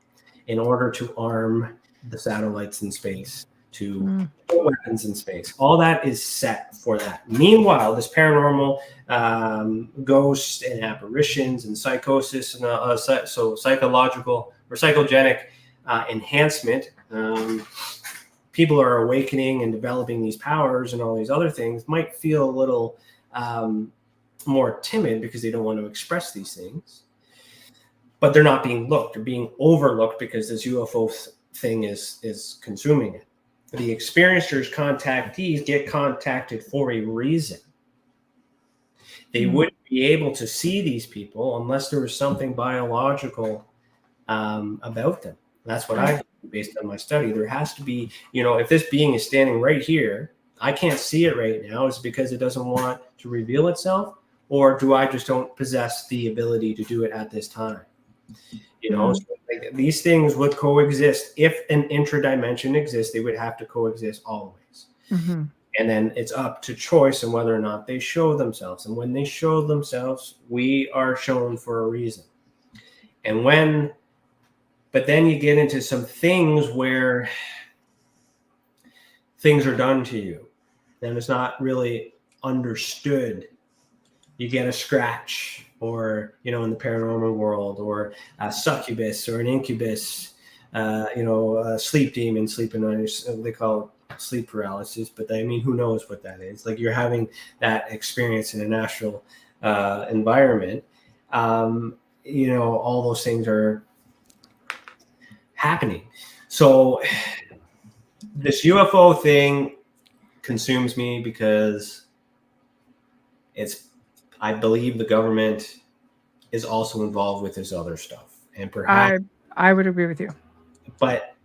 in order to arm the satellites in space, to weapons in space. All that is set for that. Meanwhile, this paranormal ghosts and apparitions and psychosis and so psychological or psychogenic enhancement, people are awakening and developing these powers and all these other things, might feel a little more timid because they don't want to express these things. But they're not being looked. They're being overlooked because this UFO thing is consuming it. The experiencers, contactees get contacted for a reason. They wouldn't be able to see these people unless there was something biological about them. That's what I, based on my study, there has to be, you know, if this being is standing right here, I can't see it right now. Is it because it doesn't want to reveal itself? Or do I just don't possess the ability to do it at this time? You know, so like these things would coexist. If an intradimension exists, they would have to coexist always. And then it's up to choice and whether or not they show themselves. And when they show themselves, we are shown for a reason. But then you get into some things where things are done to you, and it's not really understood. You get a scratch, or, you know, in the paranormal world, or a succubus or an incubus, you know, a sleep demon sleeping on your, they call it sleep paralysis, but I mean, who knows what that is? Like, you're having that experience in a natural environment. You know, all those things are happening. So this UFO thing consumes me because I believe the government is also involved with this other stuff, and perhaps I would agree with you. But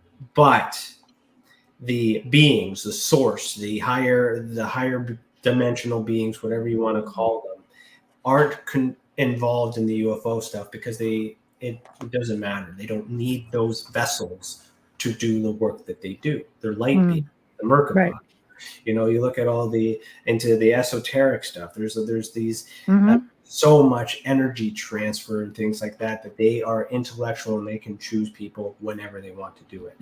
the beings, the source, the higher dimensional beings, whatever you want to call them, aren't involved in the UFO stuff because it doesn't matter. They don't need those vessels to do the work that they do. They're light beings, the Merkaba. Right. You know, you look at all into the esoteric stuff. There's these so much energy transfer and things like that they are intellectual and they can choose people whenever they want to do it.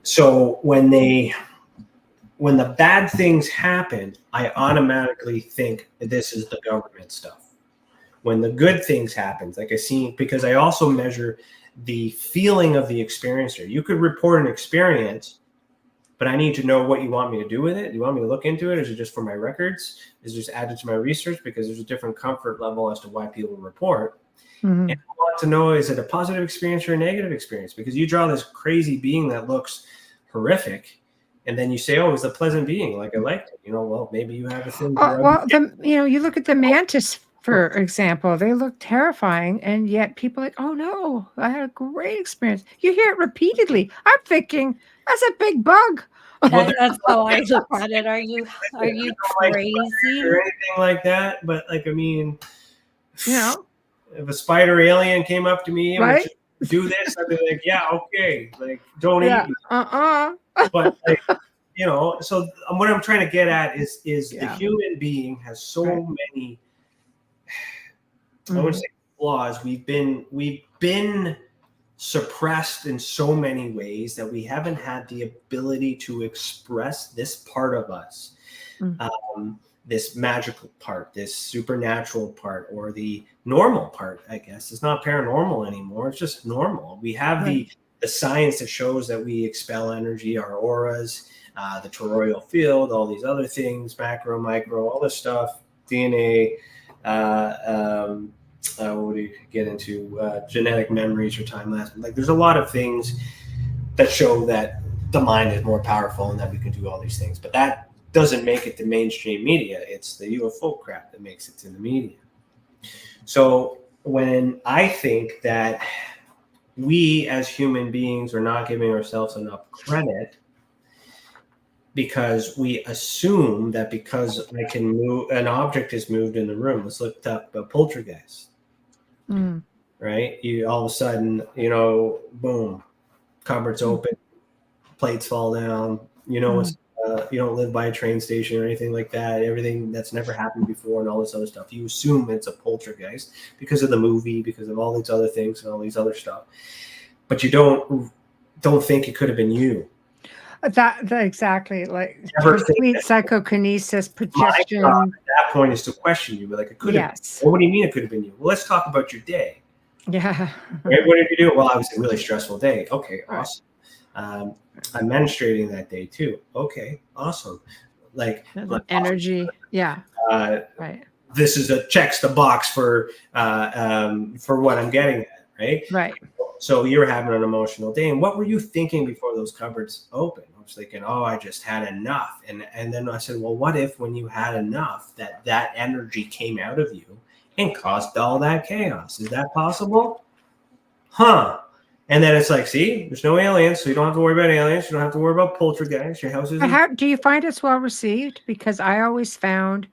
So when the bad things happen, I automatically think that this is the government stuff. when the good things happen, like I see, because I also measure the feeling of the experiencer. You could report an experience, but I need to know what you want me to do with it. Do you want me to look into it? Is it just for my records? Is it just added to my research? Because there's a different comfort level as to why people report. And I want to know, is it a positive experience or a negative experience? Because you draw this crazy being that looks horrific, and then you say, oh, it's a pleasant being. Like, I liked it. Well, maybe you have a thing. Well, you look at the mantis, for example, they look terrifying, and yet people are like, oh no, I had a great experience. You hear it repeatedly. I'm thinking, that's a big bug. That's how I look at it. Are you crazy? Or anything like that? But like, I mean, if a spider alien came up to me and right? would do this, I'd be like, yeah, okay, like, don't eat me. But like, so what I'm trying to get at is the human being has so many, I wouldn't say flaws. We've been suppressed in so many ways that we haven't had the ability to express this part of us, this magical part, this supernatural part, or the normal part. I guess it's not paranormal anymore. It's just normal. We have the science that shows that we expel energy, our auras, the toroidal field, all these other things, macro, micro, all this stuff, DNA. What do you get into? Genetic memories or time lapse. Like, there's a lot of things that show that the mind is more powerful and that we can do all these things. But that doesn't make it to mainstream media. It's the UFO crap that makes it to the media. So when I think that we as human beings are not giving ourselves enough credit, because we assume that because I can move, an object is moved in the room. Let's look up a poltergeist. Right? You all of a sudden, boom, cupboards open, plates fall down. You don't live by a train station or anything like that. Everything that's never happened before and all this other stuff. You assume it's a poltergeist because of the movie, because of all these other things and all these other stuff. But you don't think it could have been you. That exactly, like complete psychokinesis, projection. My job at that point is to question you, but like, it could have. Well, what do you mean it could have been you? Well, let's talk about your day. Yeah. Right? What did you do? Well, I was a really stressful day. Okay, awesome. I'm menstruating that day too. Okay, awesome. Like energy. Yeah. Right. This is checks the box for what I'm getting at. Right. Right. So you're having an emotional day. And what were you thinking before those cupboards opened? I was thinking, oh, I just had enough. And then I said, well, what if when you had enough that energy came out of you and caused all that chaos? Is that possible? Huh. And then it's like, see, there's no aliens, so you don't have to worry about aliens. You don't have to worry about poltergeists. Your house is. How do you find it's well received? Because I always found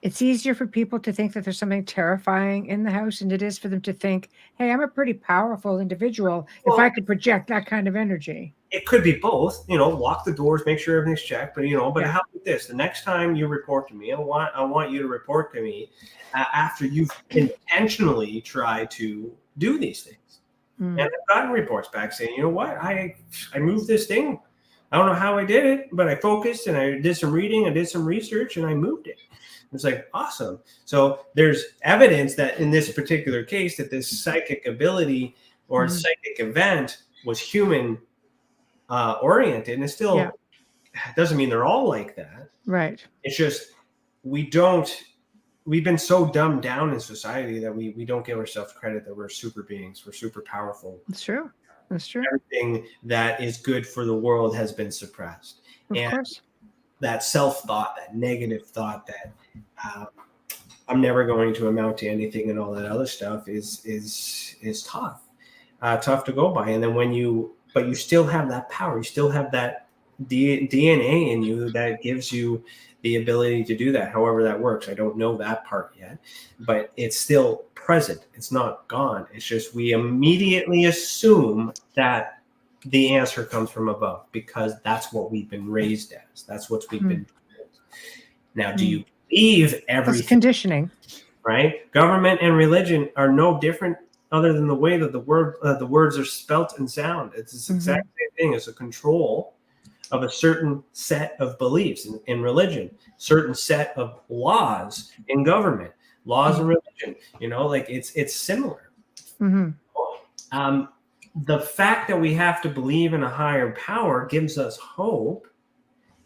it's easier for people to think that there's something terrifying in the house than it is for them to think, hey, I'm a pretty powerful individual if I could project that kind of energy. It could be both, lock the doors, make sure everything's checked. But, how about this? The next time you report to me, I want you to report to me after you've intentionally tried to do these things. And I've gotten reports back saying, you know what, I moved this thing. I don't know how I did it, but I focused and I did some reading, I did some research, and I moved it. It's like, awesome. So there's evidence that in this particular case that this psychic ability or psychic event was human oriented, and it still doesn't mean they're all like that. Right. It's just we've been so dumbed down in society that we don't give ourselves credit that we're super beings, we're super powerful. That's true. That's true. Everything that is good for the world has been suppressed. Of course. That self-thought, that negative thought that I'm never going to amount to anything and all that other stuff is tough to go by. And then but you still have that power. You still have that DNA in you that gives you the ability to do that. However that works, I don't know that part yet, but it's still present. It's not gone. It's just we immediately assume that the answer comes from above because that's what we've been raised as. That's what we've been told. Now, do you believe everything? That's conditioning, right? Government and religion are no different, other than the way that the words are spelt and sound. It's the exact same thing. It's a control of a certain set of beliefs in religion, certain set of laws in government. laws of religion, you know, like it's similar. The fact that we have to believe in a higher power gives us hope,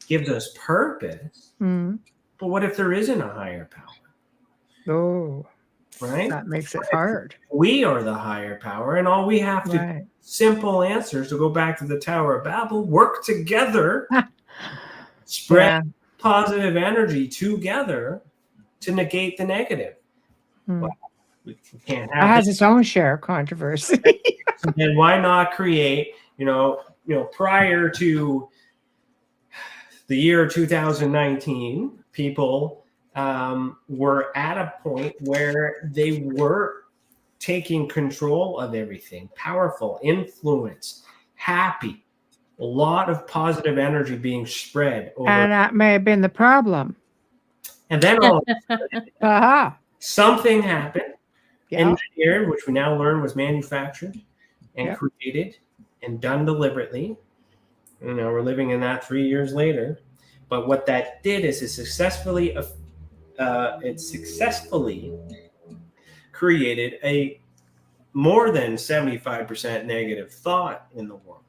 gives us purpose. But what if there isn't a higher power? Oh, right? That makes it hard. We are the higher power, and all we have to Right. simple answers to go back to the Tower of Babel, work together, spread positive energy together to negate the negative. Well, we can't have it has its own share of controversy. So then why not create, prior to the year 2019, people were at a point where they were taking control of everything, powerful, influence, happy, a lot of positive energy being spread over. And that may have been the problem. And then all of a sudden, something happened, engineered, which we now learn was manufactured and created and done deliberately. You know, we're living in that 3 years later. But what that did is it successfully created a more than 75% negative thought in the world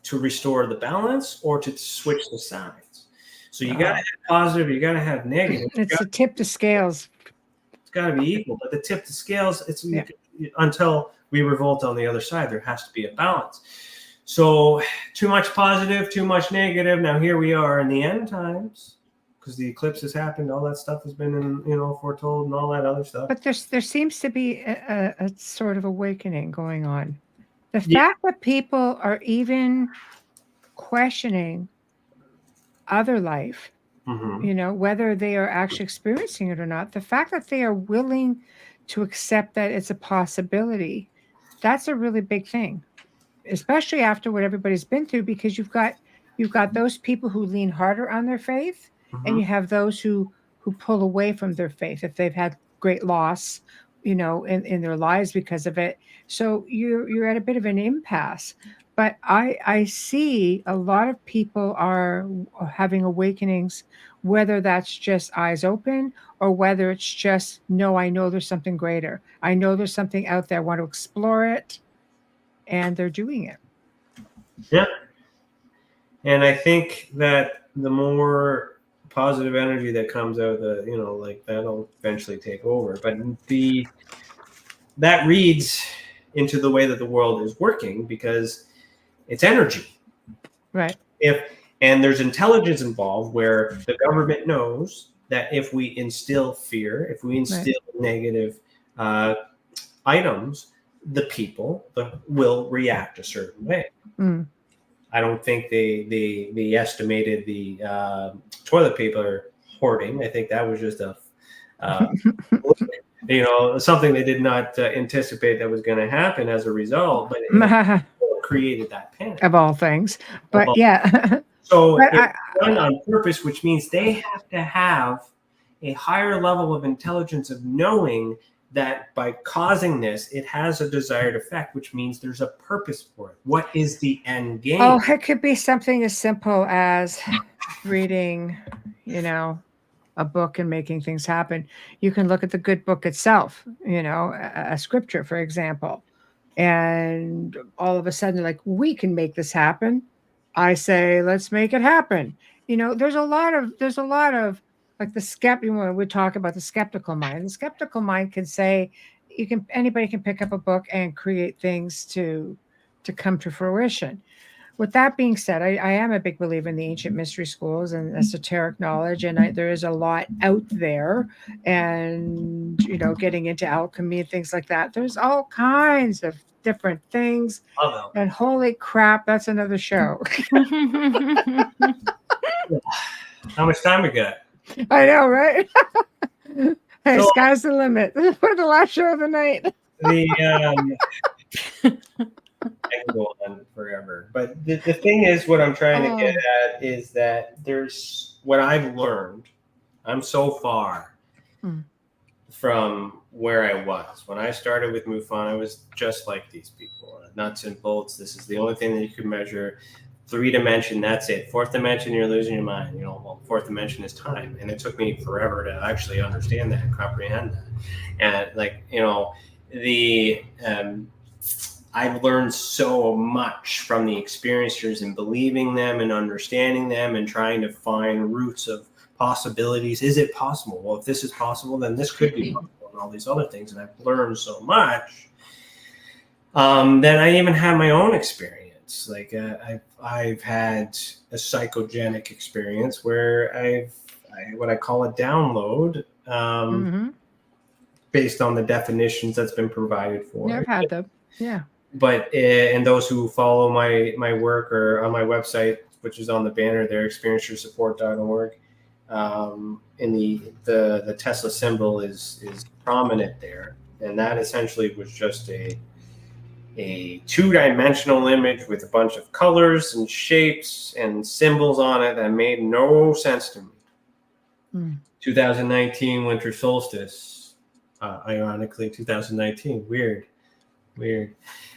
to restore the balance or to switch the sides. So you got to have positive, you got to have negative. It's the tip to scales. It's got to be equal, but the tip to scales, until we revolt on the other side, there has to be a balance. So too much positive, too much negative. Now here we are in the end times, because the eclipse has happened. All that stuff has been, foretold and all that other stuff. But there seems to be a sort of awakening going on. The fact that people are even questioning other life, whether they are actually experiencing it or not, the fact that they are willing to accept that it's a possibility, that's a really big thing, especially after what everybody's been through, because you've got those people who lean harder on their faith, and you have those who pull away from their faith if they've had great loss, in their lives because of it. So you're at a bit of an impasse. But I see a lot of people are having awakenings, whether that's just eyes open or whether it's just, no, I know there's something greater. I know there's something out there. I want to explore it. And they're doing it. Yeah. And I think that the more positive energy that comes out, that'll eventually take over. But that reads into the way that the world is working, because it's energy. Right. And there's intelligence involved, where the government knows that if we instill fear, if we instill negative items, the people will react a certain way. I don't think they estimated the toilet paper hoarding. I think that was just something they did not anticipate that was going to happen as a result, but it created that panic. Of all things. But So it's done on purpose, which means they have to have a higher level of intelligence of knowing that by causing this, it has a desired effect, which means there's a purpose for it. What is the end game? Oh, it could be something as simple as reading, a book and making things happen. You can look at the good book itself, a scripture, for example, and all of a sudden, like, we can make this happen. I say, let's make it happen. There's a lot of like we talk about the skeptical mind. The skeptical mind can say, anybody can pick up a book and create things to come to fruition. With that being said, I am a big believer in the ancient mystery schools and esoteric knowledge, and there is a lot out there, and getting into alchemy and things like that. There's all kinds of different things, and holy crap, that's another show. How much time we got? I know, right? Hey, sky's the limit. For the last show of the night. I can go on forever. But the thing is, what I'm trying to get at is that there's what I've learned. I'm so far from where I was. When I started with MUFON, I was just like these people. Nuts and bolts. This is the only thing that you can measure. 3 dimension, that's it. 4th dimension, you're losing your mind. Well, 4th dimension is time, and it took me forever to actually understand that and comprehend that. And I've learned so much from the experiencers and believing them and understanding them and trying to find roots of possibilities. Is it possible? Well, if this is possible, then this could be possible, and all these other things. And I've learned so much that I even have my own experience. Like I've had a psychogenic experience where what I call a download, based on the definitions that's been provided for. Yeah, I've had them. Yeah. But and those who follow my work or on my website, which is on the banner there, experiencersupport.org, in the TESA symbol is prominent there, and that essentially was just a 2-dimensional image with a bunch of colors and shapes and symbols on it that made no sense to me. 2019 winter solstice, ironically 2019, weird.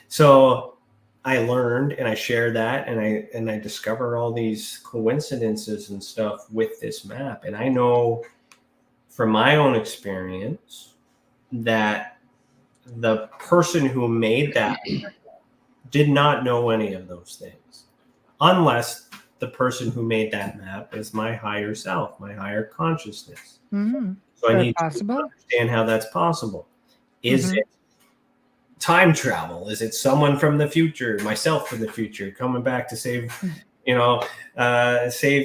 So I learned and I shared that, and I discover all these coincidences and stuff with this map. And I know from my own experience that the person who made that did not know any of those things, unless the person who made that map is my higher self, my higher consciousness. So I need to understand how that's possible. Is it time travel? Is it someone from the future, myself from the future, coming back to save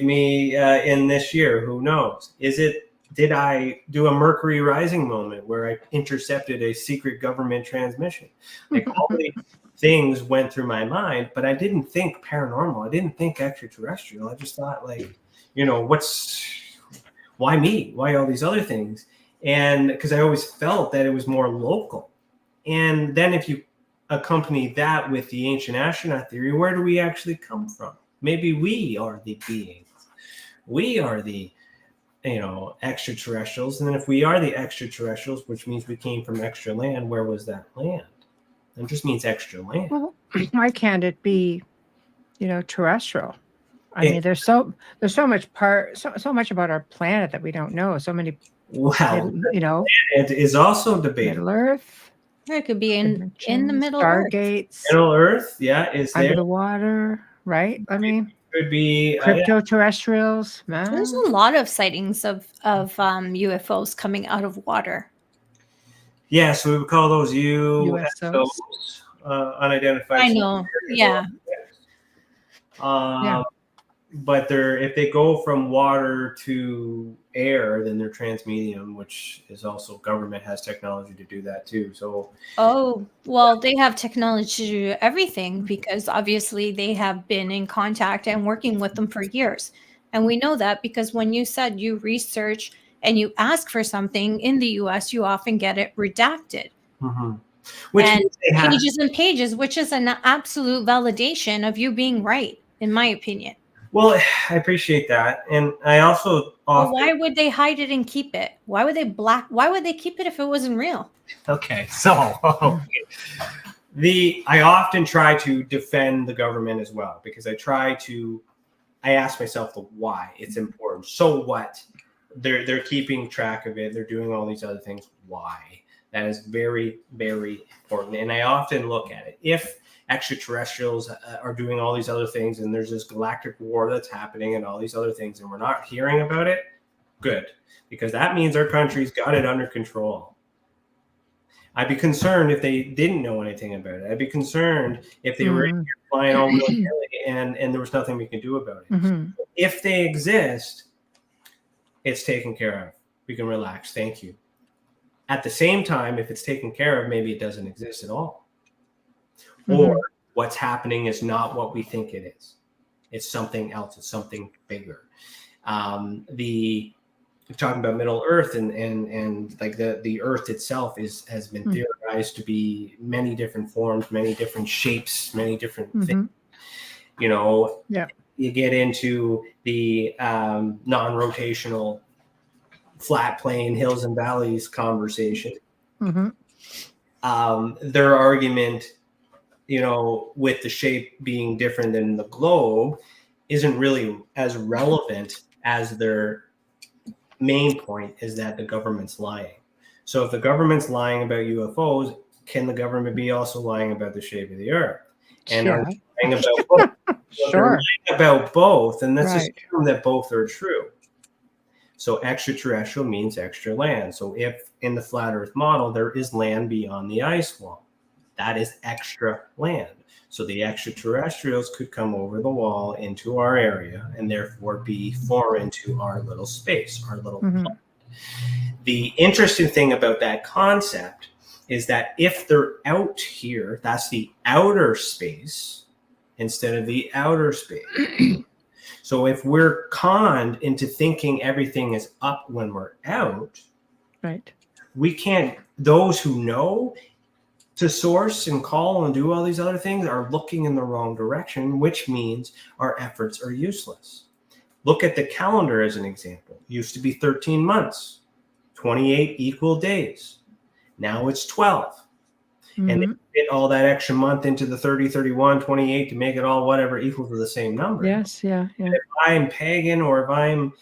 me in this year? Who knows? Did I do a Mercury rising moment where I intercepted a secret government transmission? Like all these things went through my mind, but I didn't think paranormal. I didn't think extraterrestrial. I just thought why me? Why all these other things? And because I always felt that it was more local. And then if you accompany that with the ancient astronaut theory, where do we actually come from? Maybe we are the beings. We are the extraterrestrials. And then if we are the extraterrestrials, which means we came from extra land, where was that land? It just means extra land. Well, why can't it be, terrestrial? I mean, there's so much about our planet that we don't know. So many. Well, it is also debated. Middle Earth. It could be in the Middle Stargates. Middle Earth, yeah, is under there. the water, right? I mean, could be crypto-terrestrials. There's a lot of sightings of UFOs coming out of water. Yeah, so we would call those UFOs, unidentified. I know, yeah. But if they go from water to air, then they're transmedium, which is also government has technology to do that too. So they have technology to do everything because obviously they have been in contact and working with them for years. And we know that because when you said you research and you ask for something in the US, you often get it redacted. Pages and pages, which is an absolute validation of you being right, in my opinion. Well, I appreciate that. And I also why would they hide it and keep it? Why would they keep it if it wasn't real? Okay. So I often try to defend the government as well, because I ask myself the why it's important. So what? They're keeping track of it. They're doing all these other things. Why? That is very, very important. And I often look at it. If extraterrestrials are doing all these other things and there's this galactic war that's happening and all these other things and we're not hearing about it, good, because that means our country's got it under control. I'd be concerned if they didn't know anything about it. I'd be concerned if they were flying all willy-nilly and there was nothing we can do about it. If they exist, it's taken care of. We can relax. Thank you. At the same time, if it's taken care of, maybe it doesn't exist at all. Or what's happening is not what we think it is. It's something else. It's something bigger. Talking about Middle Earth and like the Earth itself has been theorized to be many different forms, many different shapes, many different things. You get into the non-rotational flat plane hills and valleys conversation. Their argument with the shape being different than the globe, isn't really as relevant as their main point is that the government's lying. So if the government's lying about UFOs, can the government be also lying about the shape of the Earth? And are they lying about both? So they're lying about both, and let's assume that both are true. So extraterrestrial means extra land. So if in the flat Earth model there is land beyond the ice wall, that is extra land. So the extraterrestrials could come over the wall into our area and therefore be foreign to our little space, our little planet. The interesting thing about that concept is that if they're out here, that's the outer space instead of the outer space. So if we're conned into thinking everything is up when we're out, we can't, those who know to source and call and do all these other things are looking in the wrong direction, which means our efforts are useless. Look at the calendar as an example. It used to be 13 months, 28 equal days. Now it's 12. And they fit all that extra month into the 30, 31, 28 to make it all whatever equal to the same number. Yes, yeah. If I'm pagan or if I'm,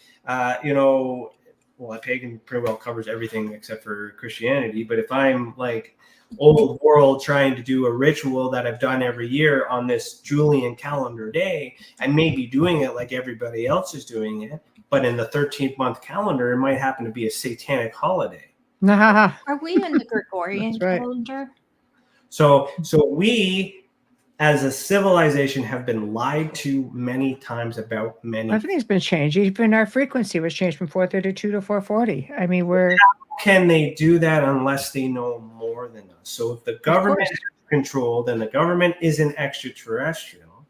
pagan pretty well covers everything except for Christianity. But if I'm like old world trying to do a ritual that I've done every year on this Julian calendar day, I may be doing it like everybody else is doing it. But in the 13th month calendar, it might happen to be a satanic holiday. Are we in the Gregorian calendar? So we, as a civilization, have been lied to many times about many. Everything's been changed. Even our frequency was changed from 432 to 440. I mean, how can they do that unless they know more than us? So if the government is controlled, then the government is an extraterrestrial.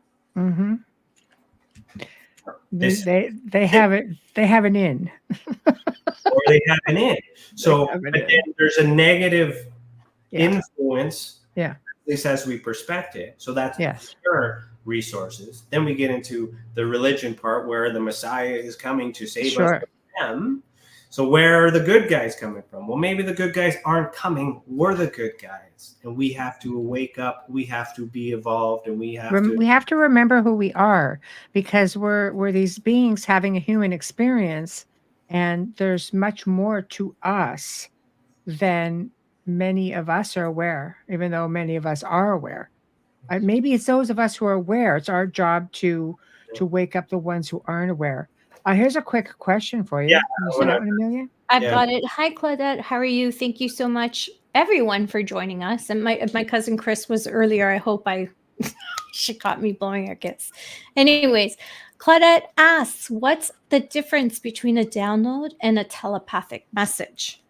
They have it. They have an in. Or they have an in. So there's a negative influence. Yeah. At least as we perspect it. So that's pure resources. Then we get into the religion part where the Messiah is coming to save us from them. So where are the good guys coming from? Well, maybe the good guys aren't coming. We're the good guys. And we have to wake up. We have to be evolved. And we have to remember who we are, because we're these beings having a human experience. And there's much more to us than many of us are aware, even though many of us are aware. Maybe it's those of us who are aware. It's our job to wake up the ones who aren't aware. Here's a quick question for you. Yeah, you see that one, Amelia? I've got it. Hi, Claudette. How are you? Thank you so much, everyone, for joining us. And my cousin Chris was earlier. I hope she caught me blowing her kiss. Anyways, Claudette asks, what's the difference between a download and a telepathic message?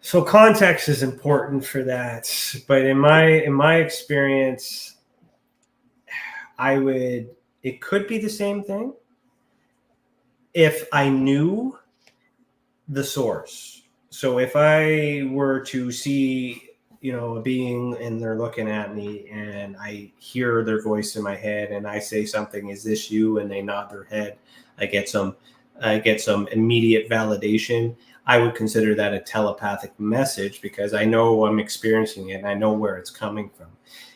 So context is important for that, but in my experience, it could be the same thing if I knew the source. So if I were to see, a being and they're looking at me and I hear their voice in my head and I say something, is this you? And they nod their head, I get some immediate validation. I would consider that a telepathic message because I know I'm experiencing it and I know where it's coming from.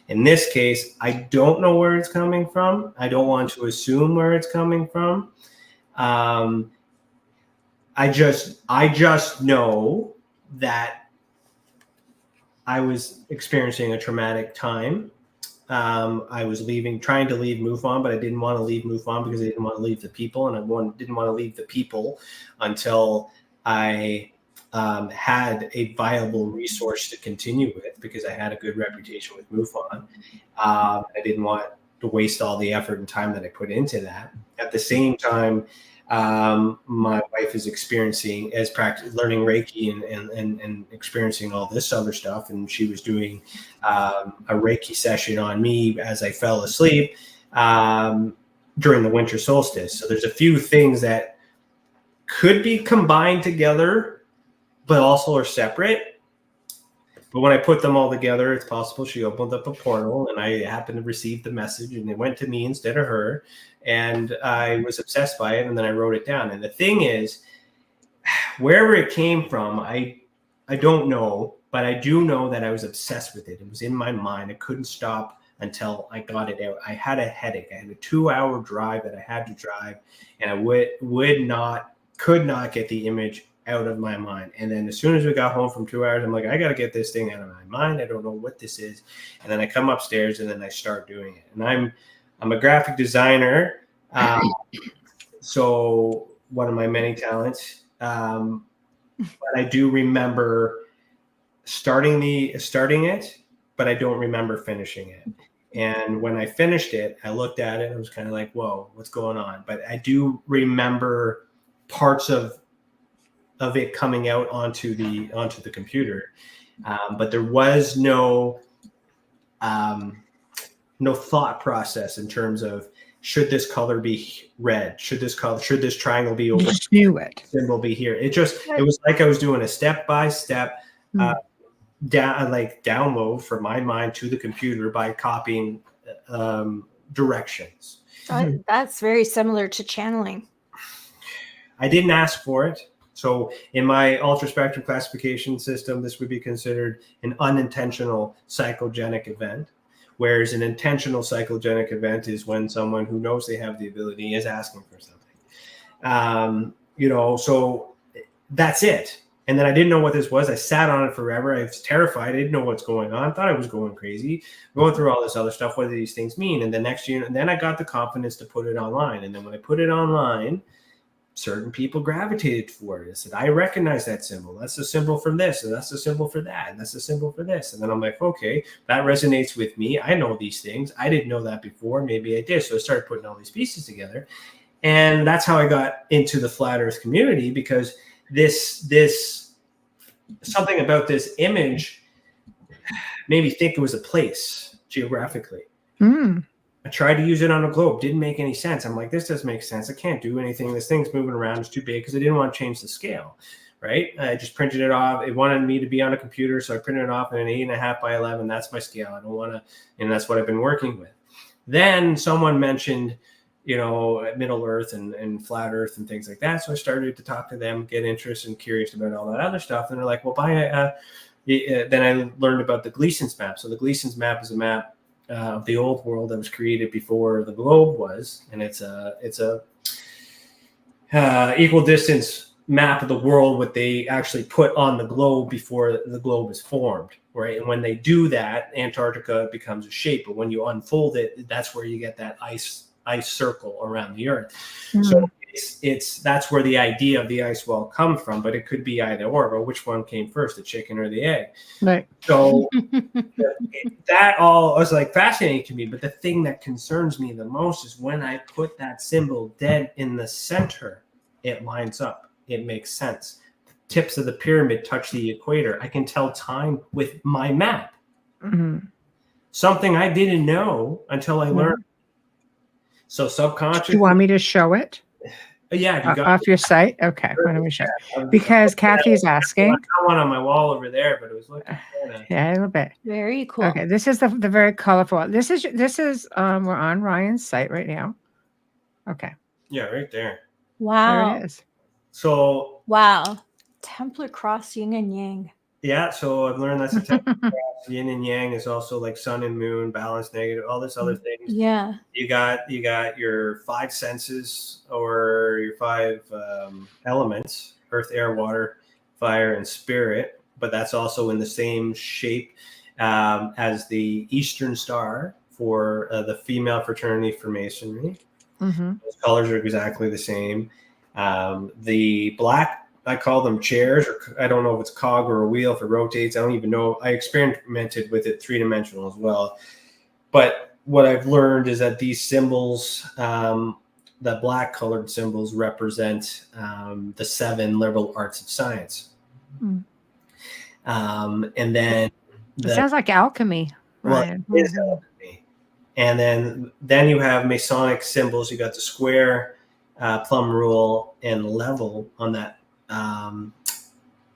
In this case, I don't know where it's coming from. I don't want to assume where it's coming from. I just know that I was experiencing a traumatic time. I was trying to leave MUFON, but I didn't want to leave MUFON because I didn't want to leave the people, and I didn't want to leave the people until I had a viable resource to continue with, because I had a good reputation with MUFON. I didn't want to waste all the effort and time that I put into that. At the same time, my wife is learning Reiki and experiencing all this other stuff. And she was doing a Reiki session on me as I fell asleep during the winter solstice. So there's a few things that could be combined together, but also are separate. But when I put them all together, it's possible she opened up a portal and I happened to receive the message and it went to me instead of her. And I was obsessed by it. And then I wrote it down. And the thing is, wherever it came from, I don't know, but I do know that I was obsessed with it. It was in my mind. I couldn't stop until I got it out. I had a headache. I had a 2-hour drive that I had to drive, and I could not get the image out of my mind. And then as soon as we got home from 2 hours, I'm like, I got to get this thing out of my mind. I don't know what this is. And then I come upstairs and then I start doing it. And I'm a graphic designer. So one of my many talents, but I do remember starting it, but I don't remember finishing it. And when I finished it, I looked at it and I was kind of like, whoa, what's going on? But I do remember parts of it coming out onto the computer. But there was no thought process in terms of, should this color be red? Should this triangle be over? You just knew it. Symbol be here. It was like I was doing a step-by-step download from my mind to the computer by copying directions. That's very similar to channeling. I didn't ask for it. So in my Ultraspectrum Classification System, this would be considered an unintentional psychogenic event, whereas an intentional psychogenic event is when someone who knows they have the ability is asking for something. So that's it. And then I didn't know what this was. I sat on it forever. I was terrified. I didn't know what's going on. I thought I was going crazy, going through all this other stuff. What do these things mean? And the next year, and then I got the confidence to put it online. And then when I put it online, certain people gravitated for it. I said, I recognize that symbol. That's a symbol for this, and that's a symbol for that, and that's a symbol for this. And then I'm like, okay, that resonates with me. I know these things. I didn't know that before. Maybe I did. So I started putting all these pieces together. And that's how I got into the flat earth community, because this something about this image made me think it was a place geographically. I tried to use it on a globe. Didn't make any sense. I'm like, this doesn't make sense. I can't do anything. This thing's moving around. It's too big, because I didn't want to change the scale, right? I just printed it off. It wanted me to be on a computer, so I printed it off in an 8.5 by 11. That's my scale. I don't want to, and that's what I've been working with. Then someone mentioned, Middle Earth and flat Earth and things like that. So I started to talk to them, get interested and curious about all that other stuff. And they're like, well, then I learned about the Gleason's map. So the Gleason's map is a map of the old world that was created before the globe was, and it's a equal distance map of the world, what they actually put on the globe before the globe is formed, right? And when they do that, Antarctica becomes a shape, but when you unfold it, that's where you get that ice circle around the Earth. So that's where the idea of the ice wall comes from, but it could be either or. But which one came first, the chicken or the egg? Right. So that all was like fascinating to me. But the thing that concerns me the most is when I put that symbol dead in the center, it lines up. It makes sense. The tips of the pyramid touch the equator. I can tell time with my map. Something I didn't know until I learned. So subconscious. Do you want me to show it? Yeah, you got off your site. Okay, why don't we show? Because Kathy's asking. I got one on my wall over there, but it was looking yeah, a little bit. Very cool. Okay, this is the very colorful. This is we're on Ryan's site right now. Okay. Yeah, right there. Wow. There it is. So wow, Templar cross yin and yang. Yeah, so I've learned that's a Templar cross. Yin and yang is also like sun and moon, balance, negative, all this other things. Yeah. You got your 5 senses, or your 5 elements: earth, air, water, fire, and spirit. But that's also in the same shape as the Eastern Star for the female fraternity for Masonry. Those colors are exactly the same. The black, I call them chairs, or I don't know if it's cog or a wheel if it rotates. I don't even know. I experimented with it 3-dimensional as well. But what I've learned is that these symbols, the black colored symbols, represent the 7 liberal arts of science. And then it sounds like alchemy. Ryan. Well, it is alchemy. And then you have Masonic symbols. You got the square, plumb rule, and level on that. On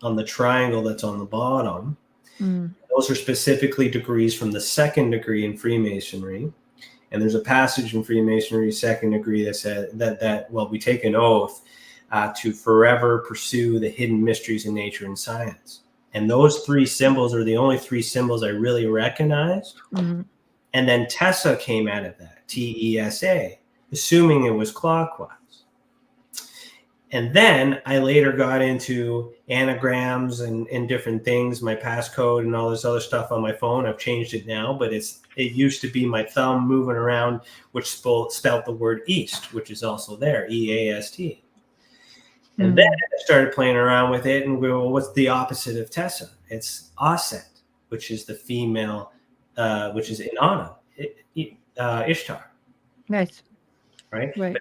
the triangle that's on the bottom. Those are specifically degrees from the 2nd degree in Freemasonry. And there's a passage in Freemasonry 2nd degree that said that we take an oath to forever pursue the hidden mysteries in nature and science. And those three symbols are the only three symbols I really recognized. Mhm. And then TESA came out of that, TESA, assuming it was clockwise. And then I later got into anagrams and different things, my passcode and all this other stuff on my phone. I've changed it now, but it used to be my thumb moving around, which spelled the word east, which is also there, EAST. And then I started playing around with it and go, well, what's the opposite of TESA? It's Aset, which is the female, which is Inanna, Ishtar. Nice. Right? Right.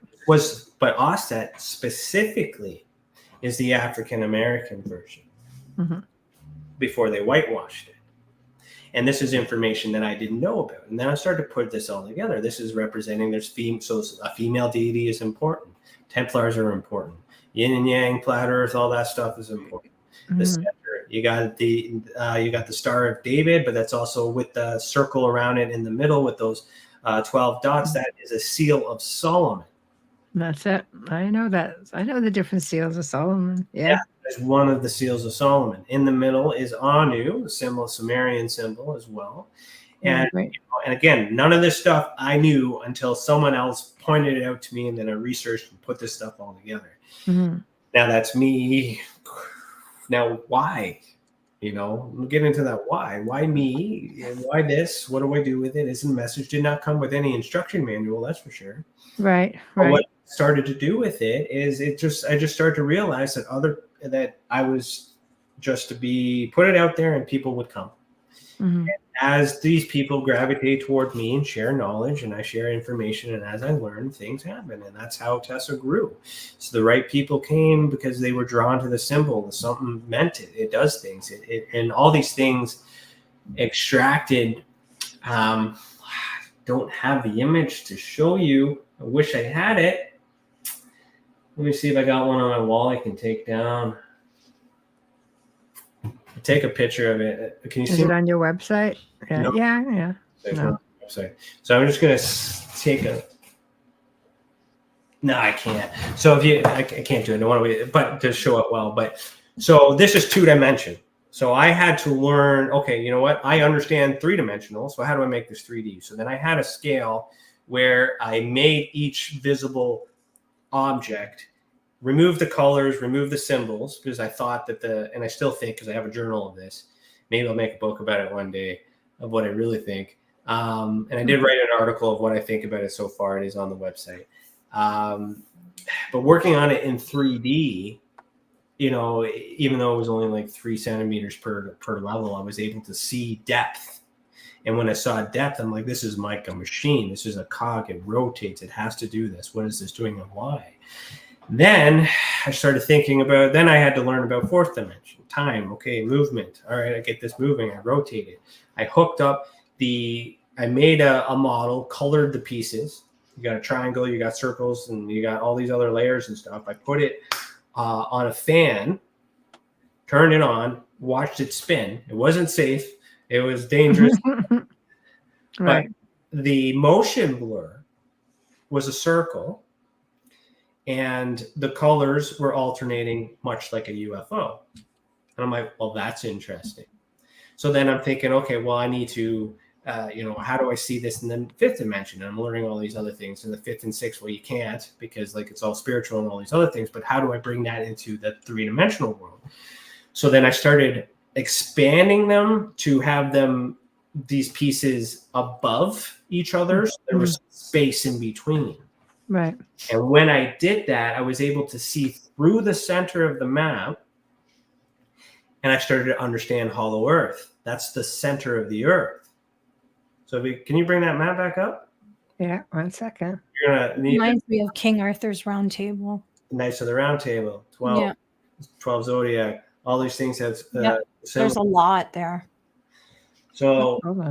But Aset specifically is the African American version before they whitewashed it. And this is information that I didn't know about. And then I started to put this all together. This is representing so a female deity is important. Templars are important. Yin and Yang, flat Earth, all that stuff is important. The center, you got the Star of David, but that's also with the circle around it in the middle with those 12 dots. That is a seal of Solomon. That's it. I know that. I know the different seals of Solomon. Yeah. That's one of the seals of Solomon. In the middle is Anu, the symbol, Sumerian symbol as well. And, right. And again, none of this stuff I knew until someone else pointed it out to me, and then I researched and put this stuff all together. Now that's me. Now why? We'll get into that why. Why me? And why this? What do I do with it? This message did not come with any instruction manual, that's for sure. Right. But what I started to do with it is I just started to realize that I was just to be put it out there and people would come. And as these people gravitate toward me and share knowledge and I share information, and as I learn, things happen. And that's how TESA grew. So the right people came because they were drawn to the symbol. Something meant it. It does things. And all these things extracted. Don't have the image to show you. I wish I had it. Let me see if I got one on my wall I can take down. Take a picture of it. Can you see it on your website? Yeah. No. Yeah. There's no website. So I'm just going to take a. No, I can't. So I can't do it. No one, but to show it well. But so this is 2-dimension. So I had to learn. Okay, you know what? I understand 3-dimensional. So how do I make this 3D? So then I had a scale where I made each visible object. Remove the colors, remove the symbols, because I thought that and I still think, because I have a journal of this, maybe I'll make a book about it one day of what I really think. And I did write an article of what I think about it so far. It is on the website. But working on it in 3D, even though it was only like 3 centimeters per level, I was able to see depth. And when I saw depth, I'm like, this is like a machine. This is a cog. It rotates. It has to do this. What is this doing and why? Then I started thinking about, then I had to learn about 4th dimension, time, okay, movement. All right, I get this moving, I rotate it. I hooked up I made a model, colored the pieces. You got a triangle, you got circles, and you got all these other layers and stuff. I put it on a fan, turned it on, watched it spin. It wasn't safe. It was dangerous. Right. But the motion blur was a circle. And the colors were alternating much like a UFO. And I'm like, well, that's interesting. So then I'm thinking, okay, well, I need to, how do I see this in the 5th dimension? And I'm learning all these other things in the 5th and 6th. Well, you can't, because it's all spiritual and all these other things. But how do I bring that into the 3-dimensional world? So then I started expanding them to have these pieces above each other. So there was space in between. Right. And when I did that, I was able to see through the center of the map, and I started to understand hollow Earth. That's the center of the Earth. So can you bring that map back up? Yeah, 1 second. You're gonna need Reminds me of King Arthur's Round Table. Knights of the Round Table, 12 Zodiac. All these things have. There's a lot there. So hold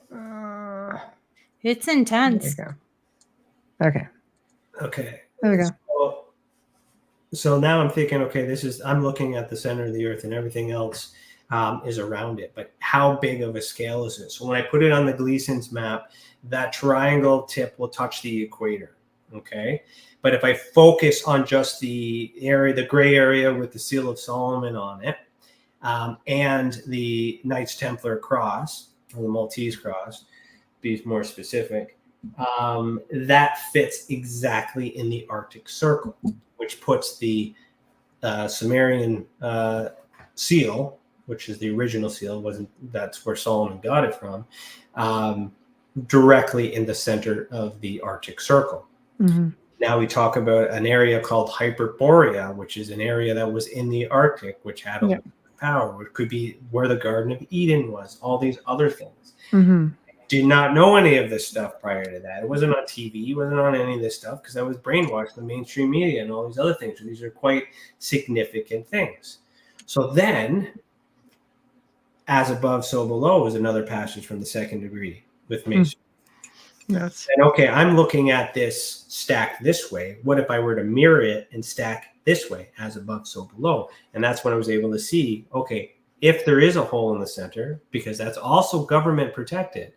on. It's intense. There you go. Okay. There we go. So now I'm thinking, okay, I'm looking at the center of the Earth and everything else is around it. But how big of a scale is it? So when I put it on the Gleason's map, that triangle tip will touch the equator. Okay. But if I focus on just the area, the gray area with the Seal of Solomon on it, and the Knights Templar cross, or the Maltese cross, be more specific, that fits exactly in the Arctic Circle, which puts the Sumerian seal, which is the original seal, that's where Solomon got it from, directly in the center of the Arctic Circle. Mm-hmm. Now we talk about an area called Hyperborea, which is an area that was in the Arctic, which had a lot of power, which could be where the Garden of Eden was, all these other things. Mm-hmm. Did not know any of this stuff prior to that. It wasn't on TV, it wasn't on any of this stuff because I was brainwashed in the mainstream media and all these other things. So these are quite significant things. So then, as above, so below is another passage from the second degree with Mason. Yes. And okay, I'm looking at this stacked this way. What if I were to mirror it and stack this way, as above, so below? And that's when I was able to see, okay, if there is a hole in the center, because that's also government protected,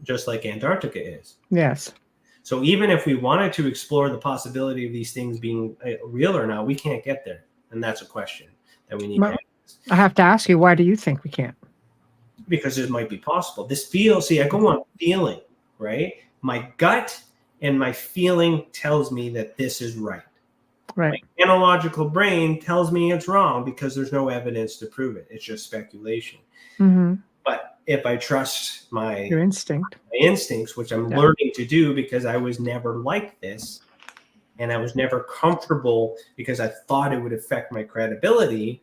just like Antarctica is. Yes. So even if we wanted to explore the possibility of these things being real or not, we can't get there. And that's a question that we need to ask. I have to ask you, why do you think we can't? Because it might be possible. This feel, see, I go on feeling, right? My gut and my feeling tells me that this is right. Right. My analogical brain tells me it's wrong because there's no evidence to prove it. It's just speculation. Mm-hmm. But if I trust your instincts, which I'm learning to do because I was never like this, and I was never comfortable because I thought it would affect my credibility,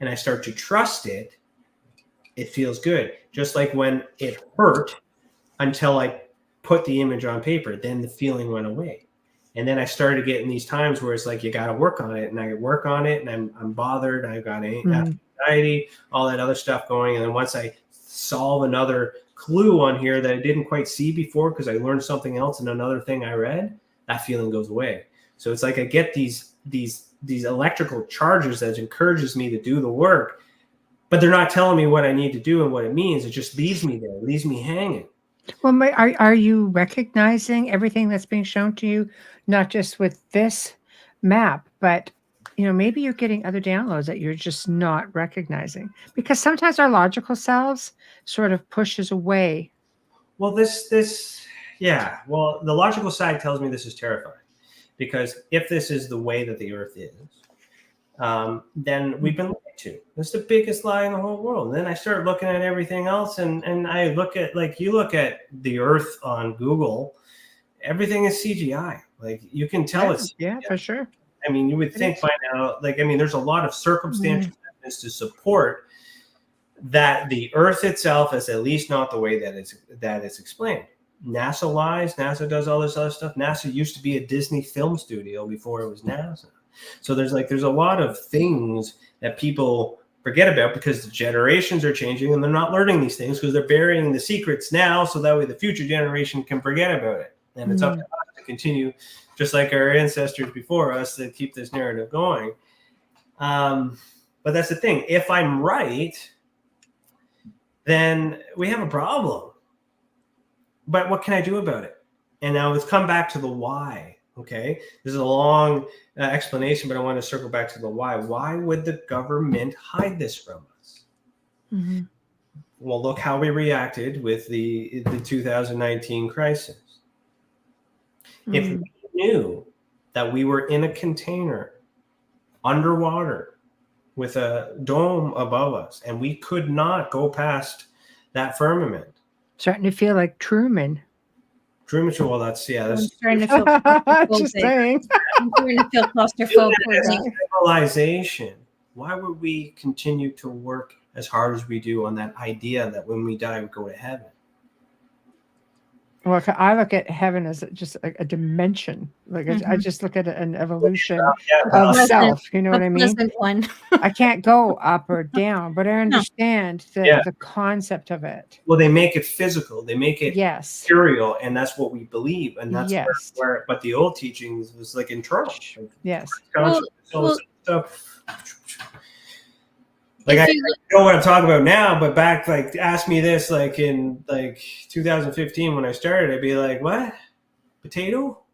and I start to trust it, it feels good. Just like when it hurt until I put the image on paper, then the feeling went away. And then I started getting these times where it's like, you got to work on it. And I work on it and I'm bothered. I've got anxiety, all that other stuff going. And then once I solve another clue on here that I didn't quite see before because I learned something else in another thing I read, that feeling goes away. So it's like I get these electrical charges that encourages me to do the work, but they're not telling me what I need to do and what it means. It just leaves me there, leaves me hanging. Well, are you recognizing everything that's being shown to you, not just with this map, but maybe you're getting other downloads that you're just not recognizing? Because sometimes our logical selves sort of pushes away. Well, the logical side tells me this is terrifying, because if this is the way that the Earth is, then we've been lied to. That's the biggest lie in the whole world. And then I start looking at everything else, and I look at, like, you look at the Earth on Google, everything is CGI. Like, you can tell it's for sure. I mean, you would think by now, there's a lot of circumstantial evidence to support that the Earth itself is at least not the way that it's explained. NASA lies. NASA does all this other stuff. NASA used to be a Disney film studio before it was NASA. So there's a lot of things that people forget about because the generations are changing and they're not learning these things because they're burying the secrets now, so that way the future generation can forget about it. And it's up to us to continue, just like our ancestors before us, to keep this narrative going. But that's the thing. If I'm right, then we have a problem. But what can I do about it? And now let's come back to the why. Okay, this is a long explanation, but I want to circle back to the why. Why would the government hide this from us? Mm-hmm. Well, look how we reacted with the 2019 crisis. Mm-hmm. If we knew that we were in a container underwater with a dome above us and we could not go past that firmament. Starting to feel like Truman. Well, that's I'm starting to feel just saying. I'm starting to feel claustrophobic. Civilization. Why would we continue to work as hard as we do on that idea that when we die we go to heaven? Well, I look at heaven as just a dimension. Like I just look at an evolution of self. You know what I mean? One. I can't go up or down, but I understand the concept of it. Well, they make it physical. They make it material, and that's what we believe. And that's where. But the old teachings was like internal. Yes. Like, I know what I'm talking about now, but back, ask me this, in 2015 when I started, I'd be like, what? Potato?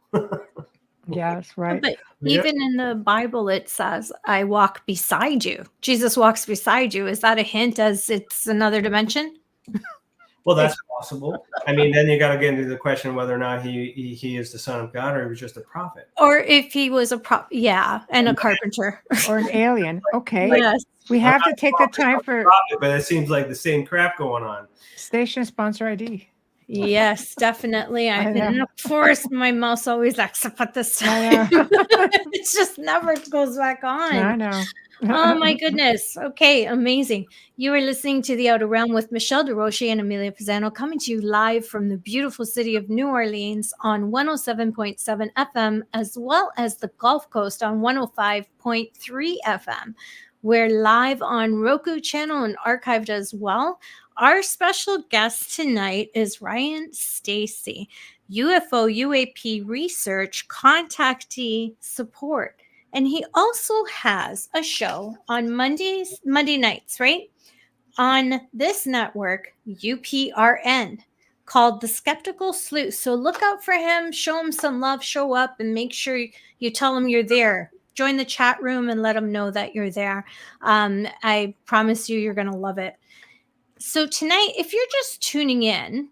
Yes, right. But Yeah. even in the Bible, it says, I walk beside you. Jesus walks beside you. Is that a hint as it's another dimension? Well, that's possible. I mean, then you got to get into the question whether or not he is the son of God or he was just a prophet. Or if he was a and a carpenter. Or an alien. Okay. Yes. We have to take the time for Prophet, but it seems like the same crap going on. station sponsor ID. Yes, definitely. I And know. of course, my mouse always acts up at this I time. It just never goes back on. I know. Oh my goodness. Okay, amazing. You are listening to The Outer Realm with Michelle Desrochers and Amelia Pisano, coming to you live from the beautiful city of New Orleans on 107.7 FM, as well as the Gulf Coast on 105.3 FM. We're live on Roku channel and archived as well. Our special guest tonight is Ryan Stacey, UFO UAP research contactee support. And he also has a show on Monday nights, right? On this network, UPRN, called The Skeptical Sleuth. So look out for him, show him some love, show up, and make sure you tell him you're there. Join the chat room and let him know that you're there. I promise you're going to love it. So tonight, if you're just tuning in,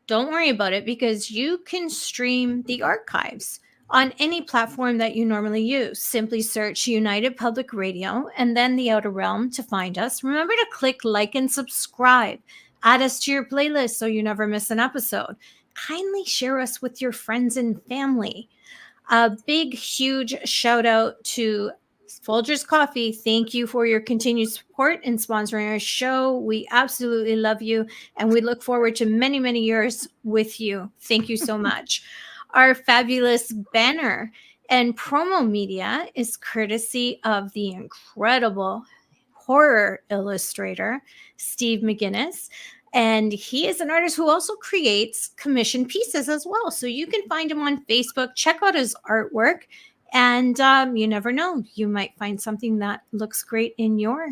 don't worry about it because you can stream the archives on any platform that you normally use. Simply search United Public Radio and then The Outer Realm to find us. Remember to click like and subscribe. Add us to your playlist so you never miss an episode. Kindly share us with your friends and family. A big, huge shout out to Folgers Coffee. Thank you for your continued support and sponsoring our show. We absolutely love you, and we look forward to many, many years with you. Thank you so much. Our fabulous banner and promo media is courtesy of the incredible horror illustrator, Steve McGinnis. And he is an artist who also creates commissioned pieces as well. So you can find him on Facebook. Check out his artwork. And you never know. You might find something that looks great in your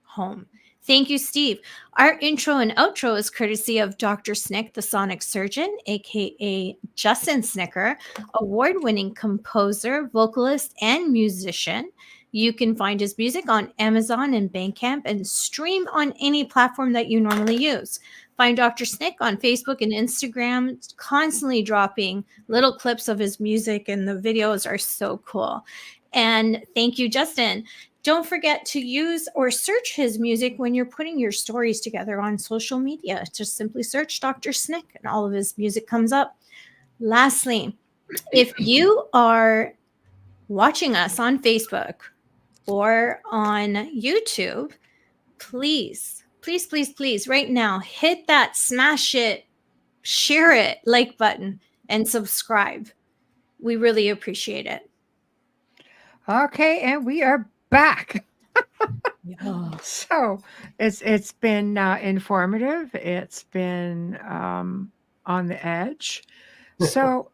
home. Thank you, Steve. Our intro and outro is courtesy of Dr. Snick, the sonic surgeon, a.k.a. Justin Snicker, award-winning composer, vocalist, and musician. You can find his music on Amazon and Bandcamp and stream on any platform that you normally use. Find Dr. Snick on Facebook and Instagram, constantly dropping little clips of his music, and the videos are so cool. And thank you, Justin. Don't forget to use or search his music when you're putting your stories together on social media. Just simply search Dr. Snick and all of his music comes up. Lastly, if you are watching us on Facebook or on YouTube, please right now hit that smash it, share it, like button and subscribe. We really appreciate it. Okay, and we are back. Yeah. So it's been informative. It's been on the edge. So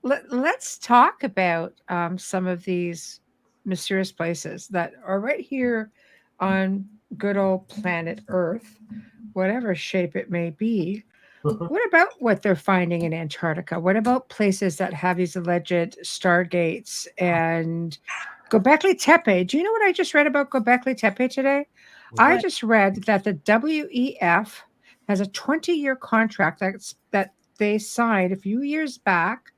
let's talk about some of these mysterious places that are right here on good old planet Earth, whatever shape it may be. What about what they're finding in Antarctica? What about places that have these alleged stargates and Göbekli Tepe? Do you know what I just read about Göbekli Tepe today? I just read that the WEF has a 20-year contract that they signed a few years back,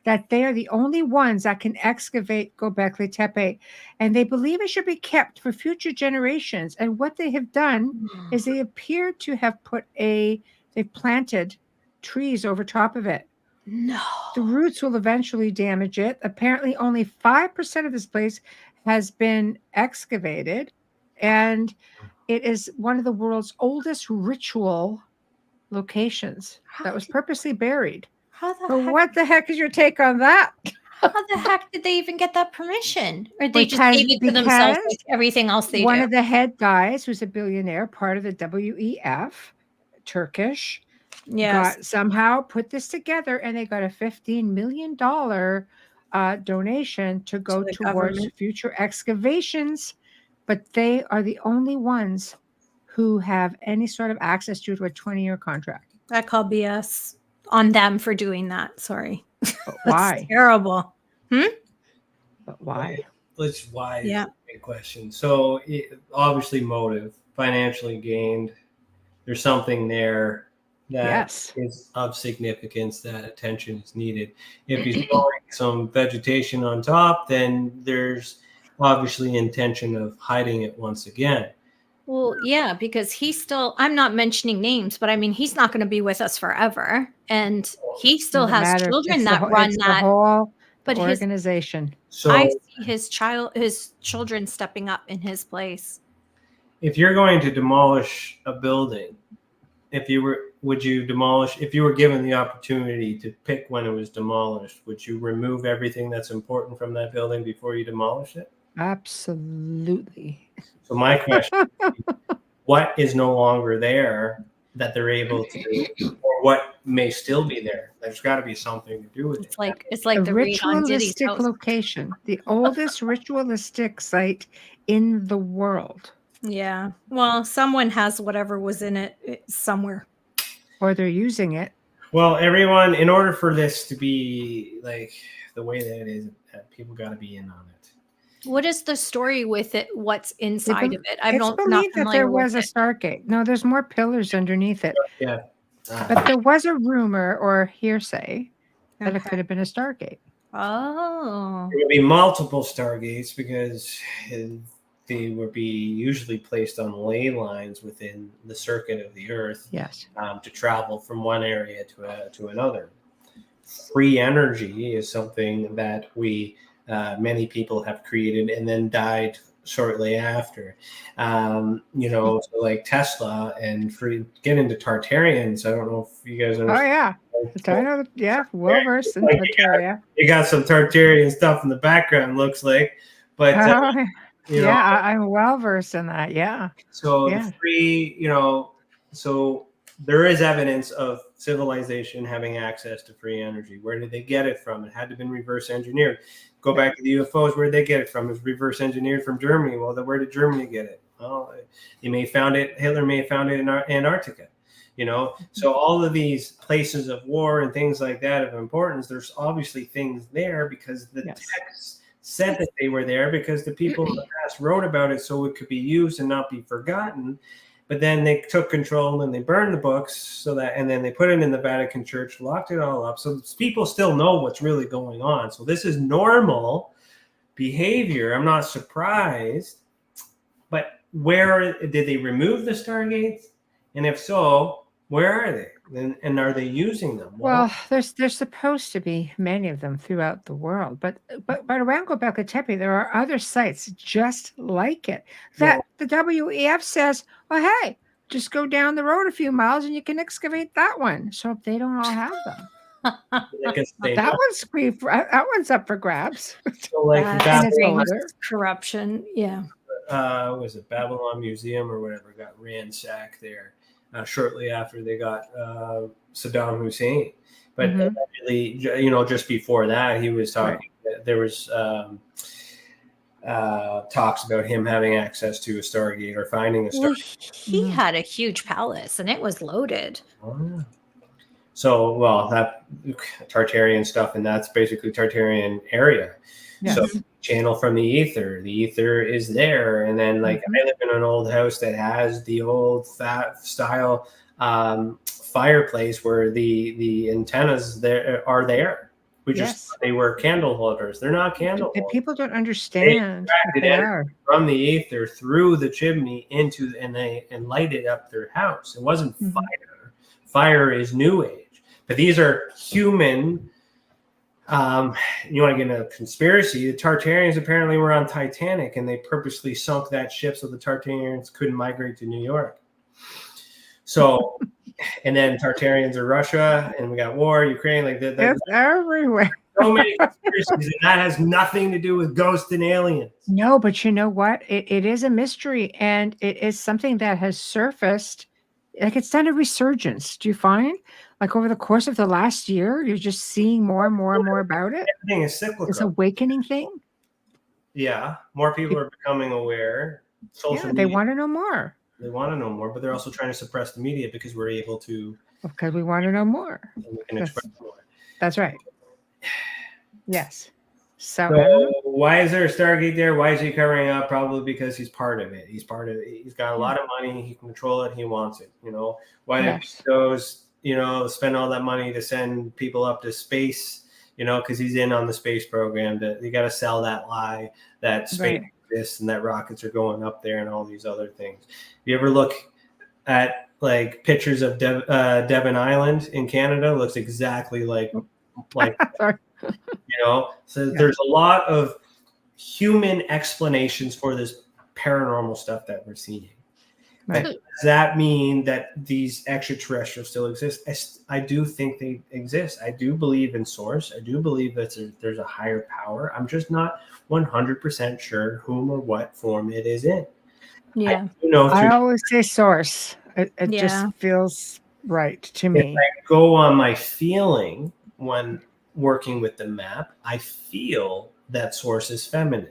that they are the only ones that can excavate Göbekli Tepe, and they believe it should be kept for future generations. And what they have done is they appear to have they've planted trees over top of it. No. The roots will eventually damage it. Apparently, only 5% of this place has been excavated, and it is one of the world's oldest ritual locations that was purposely buried. What the heck is your take on that? How the heck did they even get that permission? Or they just gave it to themselves like everything else they do? One of the head guys, who's a billionaire, part of the WEF, Turkish, somehow put this together, and they got a $15 million donation to go towards future excavations. But they are the only ones who have any sort of access to a 20-year contract. I call BS on them for doing that. Sorry. Why? That's terrible. But why? Why is Yeah. a big question. So obviously motive, financially gained. There's something there that is of significance that attention is needed. If he's throwing some vegetation on top, then there's obviously intention of hiding it once again. Well, yeah, because he's still, I'm not mentioning names, but I mean, he's not going to be with us forever. And he still Doesn't has matter. children It's that the, run it's that. the whole But his, organization. So I see his children stepping up in his place. if you're going to demolish a building, would you demolish, if you were given the opportunity to pick when it was demolished, would you remove everything that's important from that building before you demolish it? Absolutely. So my question is, what is no longer there that they're able to, or what may still be there? There's got to be something to do with it. It's like a the raid on Diddy's ritualistic house. location, the oldest ritualistic site in the world. Yeah. Well, someone has whatever was in it somewhere. Or they're using it. Well, everyone, in order for this to be like the way that it is, people got to be in on it. What is the story with it? What's inside of it? It's believed that there was a Stargate. No, there's more pillars underneath it. Yeah. But there was a rumor or hearsay that it could have been a Stargate. Oh. There would be multiple Stargates because they would be usually placed on ley lines within the circuit of the Earth. Yes. To travel from one area to another. Free energy is something that many people have created and then died shortly after. So like Tesla and get into Tartarians. I don't know if you guys understand. Oh yeah. I know, yeah, well versed in Tartaria. You got some Tartarian stuff in the background, looks like. But I'm well versed in that. Yeah. So so there is evidence of civilization having access to free energy. Where did they get it from? It had to have been reverse engineered. Go back to the UFOs. Where did they get it from? It was reverse engineered from Germany. Well, then where did Germany get it? Well, Hitler may have found it in Antarctica. So all of these places of war and things like that of importance, there's obviously things there because the text said that they were there because the people in the past wrote about it so it could be used and not be forgotten. But then they took control and they burned the books and then they put it in the Vatican Church, locked it all up. So people still know what's really going on. So this is normal behavior. I'm not surprised. But where did they remove the Stargates? And if so, where are they? And are they using them? Well, there's supposed to be many of them throughout the world, but around Göbekli Tepe there are other sites just like it that the WEF says, "Oh, hey, just go down the road a few miles and you can excavate that one." So if they don't all have them, that one's up for grabs. So like corruption, yeah. Was it Babylon Museum or whatever got ransacked there? Shortly after they got Saddam Hussein. But really, just before that, he was talking, there was talks about him having access to a Stargate or finding a Stargate. He had a huge palace and it was loaded. Oh, yeah. So, that Tartarian stuff, and that's basically Tartarian area. Yes. So channel from the ether is there. And then I live in an old house that has the old fat style fireplace where the antennas are there. They were candle holders. They're not candle holders. People don't understand. They from the ether through the chimney and lighted up their house. It wasn't fire. Fire is New Age. But these are human. You want to get into a conspiracy? The Tartarians apparently were on Titanic and they purposely sunk that ship so the Tartarians couldn't migrate to New York. So, and then Tartarians are Russia and we got war, Ukraine, it's everywhere. So many conspiracies, and that has nothing to do with ghosts and aliens. No, but you know what? It is a mystery and it is something that has surfaced. It's done a resurgence. Do you find? Over the course of the last year, you're just seeing more and more and more about it. Everything is cyclical. This awakening thing. Yeah, more people are becoming aware. Social media, they want to know more. They want to know more, but they're also trying to suppress the media because we're able to. Because we want to know more. And we can express more. That's right. Yes. So, I don't know. why is there a Stargate there? Why is he covering up? Probably because he's part of it. He's part of it. He's got a lot of money. He can control it. He wants it. Why did Yes. those spend all that money to send people up to space? Because he's in on the space program. You got to sell that lie that space exists and that rockets are going up there and all these other things. You ever look at like pictures of Devon Island in Canada? It looks exactly like Sorry. So there's a lot of human explanations for this paranormal stuff that we're seeing. Right. Does that mean that these extraterrestrials still exist? I do think they exist. I do believe in source. I do believe that there's a higher power. I'm just not 100% sure whom or what form it is in. Yeah. I always say source. It Yeah. just feels right to If me. I go on my feeling when working with the map, I feel that source is feminine.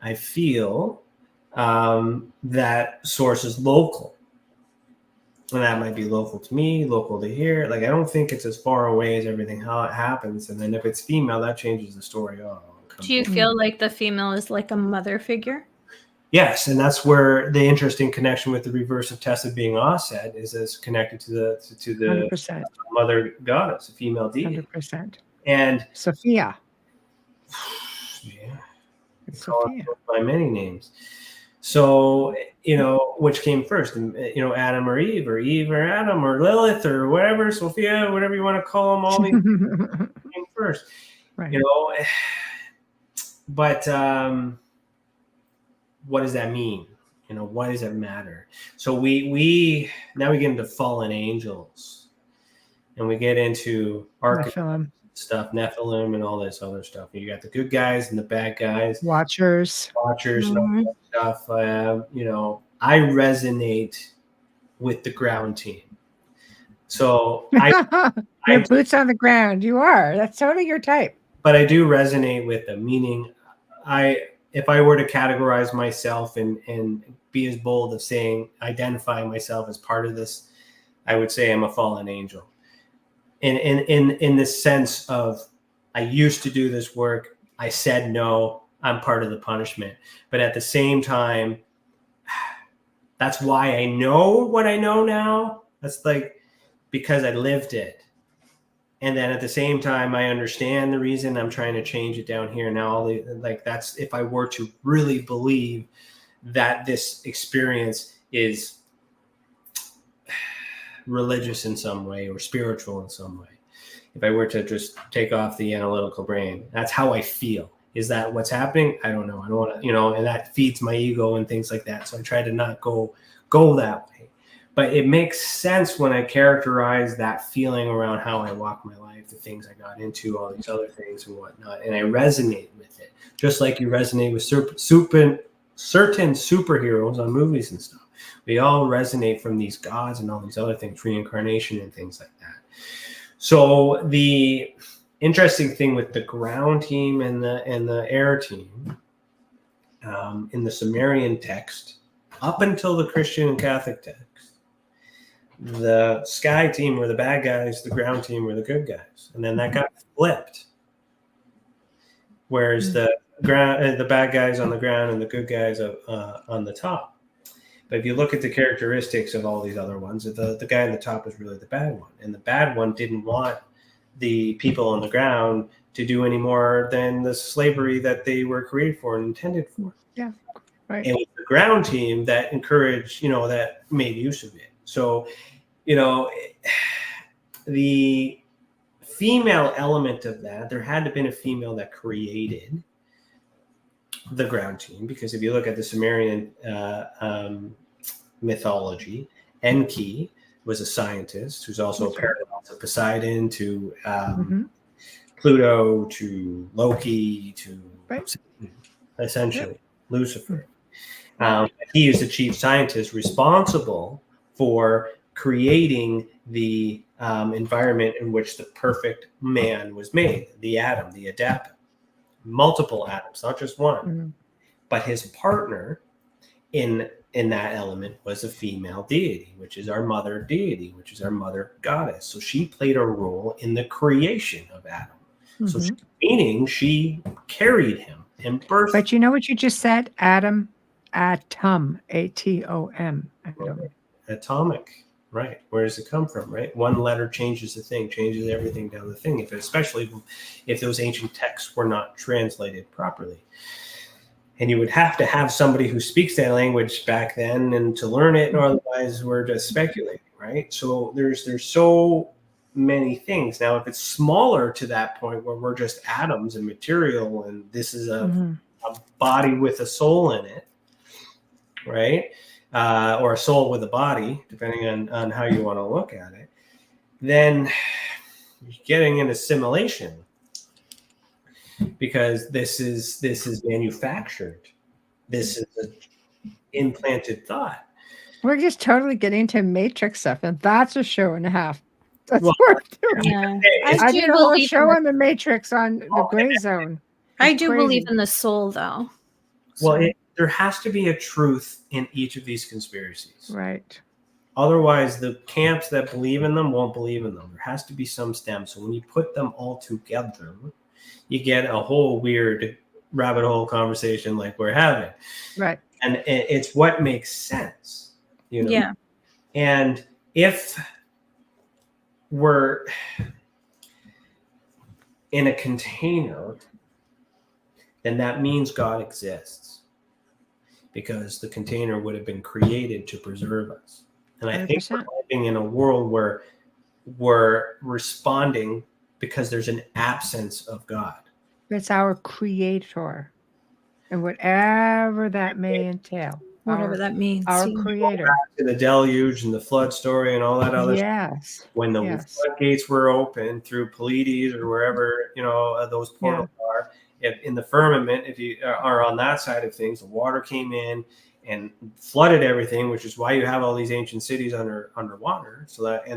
I feel that source is local. And that might be local to me, local to here. Like, I don't think it's as far away as everything, how it happens. And then if it's female, that changes the story. Do you feel like the female is like a mother figure? Yes, and that's where the interesting connection with the reverse of TESA being offset is connected to the 100%. mother goddess, a female deity. 100%. And Sophia. yeah, It's Sophia. by many names. So, which came first? Adam or Eve or Adam or Lilith or whatever, Sophia, whatever you want to call them, all these came first. Right. But what does that mean? Why does that matter? So we now we get into fallen angels, and we get into Nephilim. stuff, Nephilim, and all this other stuff. You got the good guys and the bad guys, Watchers, and all that stuff. I resonate with the ground team. So your boots on the ground. You are. That's totally your type. But I do resonate with them. Meaning, if I were to categorize myself and be as bold of identifying myself as part of this, I would say I'm a fallen angel. In the sense of, I used to do this work. I said no. I'm part of the punishment. But at the same time, that's why I know what I know now. That's because I lived it. And then at the same time, I understand the reason I'm trying to change it down here now. That's if I were to really believe that this experience is religious in some way or spiritual in some way. If I were to just take off the analytical brain, that's how I feel. Is that what's happening? I don't know. I don't want to, and that feeds my ego and things like that. So I try to not go that way. But it makes sense when I characterize that feeling around how I walk my life, the things I got into, all these other things and whatnot. And I resonate with it, just like you resonate with certain superheroes on movies and stuff. We all resonate from these gods and all these other things, reincarnation and things like that. So the interesting thing with the ground team and the air team in the Sumerian text, up until the Christian and Catholic text, the sky team were the bad guys, the ground team were the good guys, and then that got flipped. Whereas the bad guys on the ground and the good guys on the top. But if you look at the characteristics of all these other ones, the guy on the top is really the bad one, and the bad one didn't want the people on the ground to do any more than the slavery that they were created for and intended for. Yeah, right. And with the ground team that encouraged, that made use of it. So, the female element of that, there had to have been a female that created the ground team, because if you look at the Sumerian mythology, Enki was a scientist who's also a parallel to Poseidon, to Pluto, to Loki, to essentially Lucifer. He is the chief scientist responsible for creating the environment in which the perfect man was made, the atom, the adaptive. Multiple atoms, not just one. But his partner in that element was a female deity, which is our mother deity, which is our mother goddess. So she played a role in the creation of Adam. So, Mhm. meaning she carried him and birthed But you know what you just said? Atom, atom, A-T-O-M. Atom. atomic. Right. Where does it come from? Right. One letter changes the thing, changes everything down the thing. Especially if those ancient texts were not translated properly. And you would have to have somebody who speaks that language back then and to learn it, or otherwise we're just speculating, right? So there's so many things. Now, if it's smaller to that point where we're just atoms and material, and this is a body with a soul in it, right? Or a soul with a body, depending on how you want to look at it, then you're getting an assimilation. Because this is manufactured. This is an implanted thought. We're just totally getting into Matrix stuff, and that's a show and a half. That's Well, what we're doing. Yeah. I did a whole believe show in on the Matrix on the gray zone. I It's do believe crazy. in the soul, though. Well, So, there has to be a truth in each of these conspiracies. Right. Otherwise, the camps that believe in them won't believe in them. There has to be some stem. So when you put them all together, you get a whole weird rabbit hole conversation like we're having. Right. And it's what makes sense, you know? yeah. And if we're in a container, then that means God exists, because the container would have been created to preserve us. And I think we're 100%. living in a world where we're responding because there's an absence of God. It's our creator. And whatever that may entail. Whatever that means. Our yeah. creator. To the deluge and the flood story and all that other stuff. Yes. When the Yes. floodgates were open through Pleiades or wherever, those portals are, in the firmament, if you are on that side of things, the water came in and flooded everything, which is why you have all these ancient cities underwater. So that,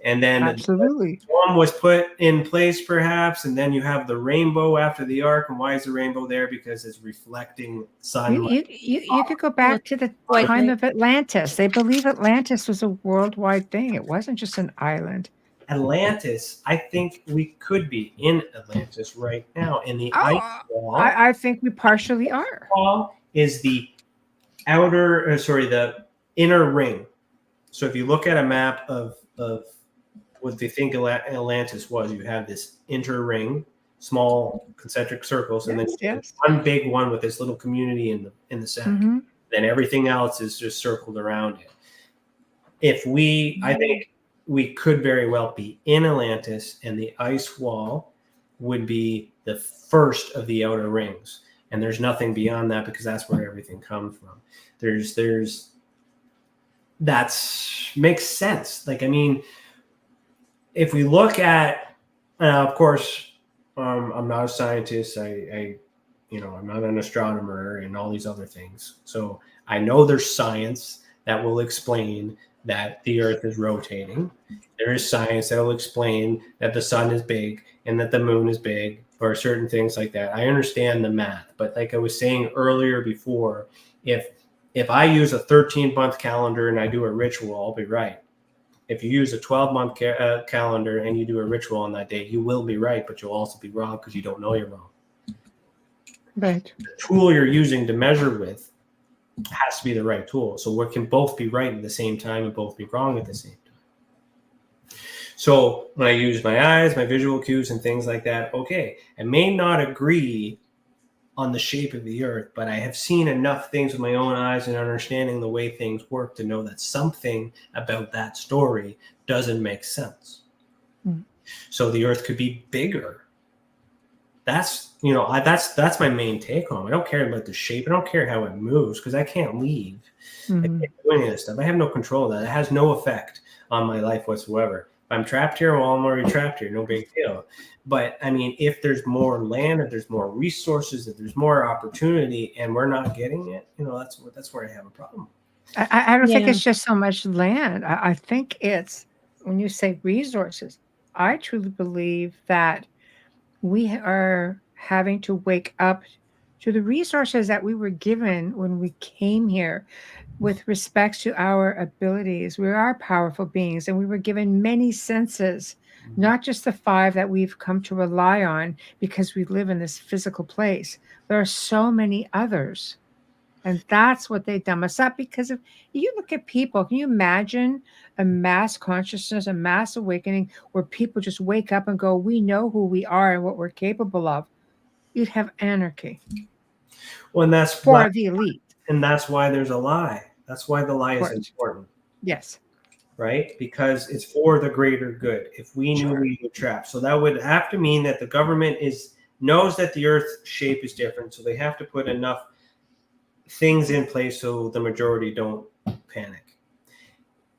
and then Absolutely. the storm was put in place, perhaps, and then you have the rainbow after the ark. And why is the rainbow there? Because it's reflecting sunlight. You could go back to the White time light. of Atlantis. They believe Atlantis was a worldwide thing. It wasn't just an island. Atlantis, I think we could be in Atlantis right now. And the ice wall, I think we partially are. Is the the inner ring. So if you look at a map of what they think Atlantis was, you have this inner ring, small concentric circles, and then one big one with this little community in the center. Mm-hmm. Then everything else is just circled around it. I think we could very well be in Atlantis, and the ice wall would be the first of the outer rings. And there's nothing beyond that, because that's where everything comes from. That makes sense. Like, I mean, if we look at, of course, I'm not a scientist. I'm not an astronomer and all these other things. So I know there's science that will explain that the Earth is rotating. There is science that will explain that the sun is big and that the moon is big, or certain things like that. I understand the math, but like I was saying earlier before, if I use a 13-month calendar and I do a ritual, I'll be right. If you use a 12-month calendar and you do a ritual on that day, you will be right, but you'll also be wrong because you don't know you're wrong. Right. The tool you're using to measure with has to be the right tool. So we can both be right at the same time and both be wrong at the same time. So when I use my eyes, my visual cues and things like that, okay, I may not agree on the shape of the Earth, but I have seen enough things with my own eyes and understanding the way things work to know that something about that story doesn't make sense. Mm. So the Earth could be bigger. That's my main take home. I don't care about the shape. I don't care how it moves, because I can't leave. Mm-hmm. I can't do any of this stuff. I have no control of that. It has no effect on my life whatsoever. If I'm trapped here, well, I'm already trapped here. No big deal. But I mean, if there's more land, if there's more resources, if there's more opportunity, and we're not getting it, that's where I have a problem. I don't think it's just so much land. I think it's, when you say resources, I truly believe that we are having to wake up to the resources that we were given when we came here. with respect to our abilities. We are powerful beings, and we were given many senses, not just the 5 that we've come to rely on because we live in this physical place. There are so many others. And that's what they dumb us up, because if you look at people, can you imagine a mass consciousness, a mass awakening where people just wake up and go, we know who we are and what we're capable of? You'd have anarchy. Well, and that's for why, the elite. and that's why there's a lie. That's why the lie is Correct. important. Yes. Right? Because it's for the greater good. If we knew we were trapped. So that would have to mean that the government knows that the Earth shape is different. So they have to put enough things in place so the majority don't panic.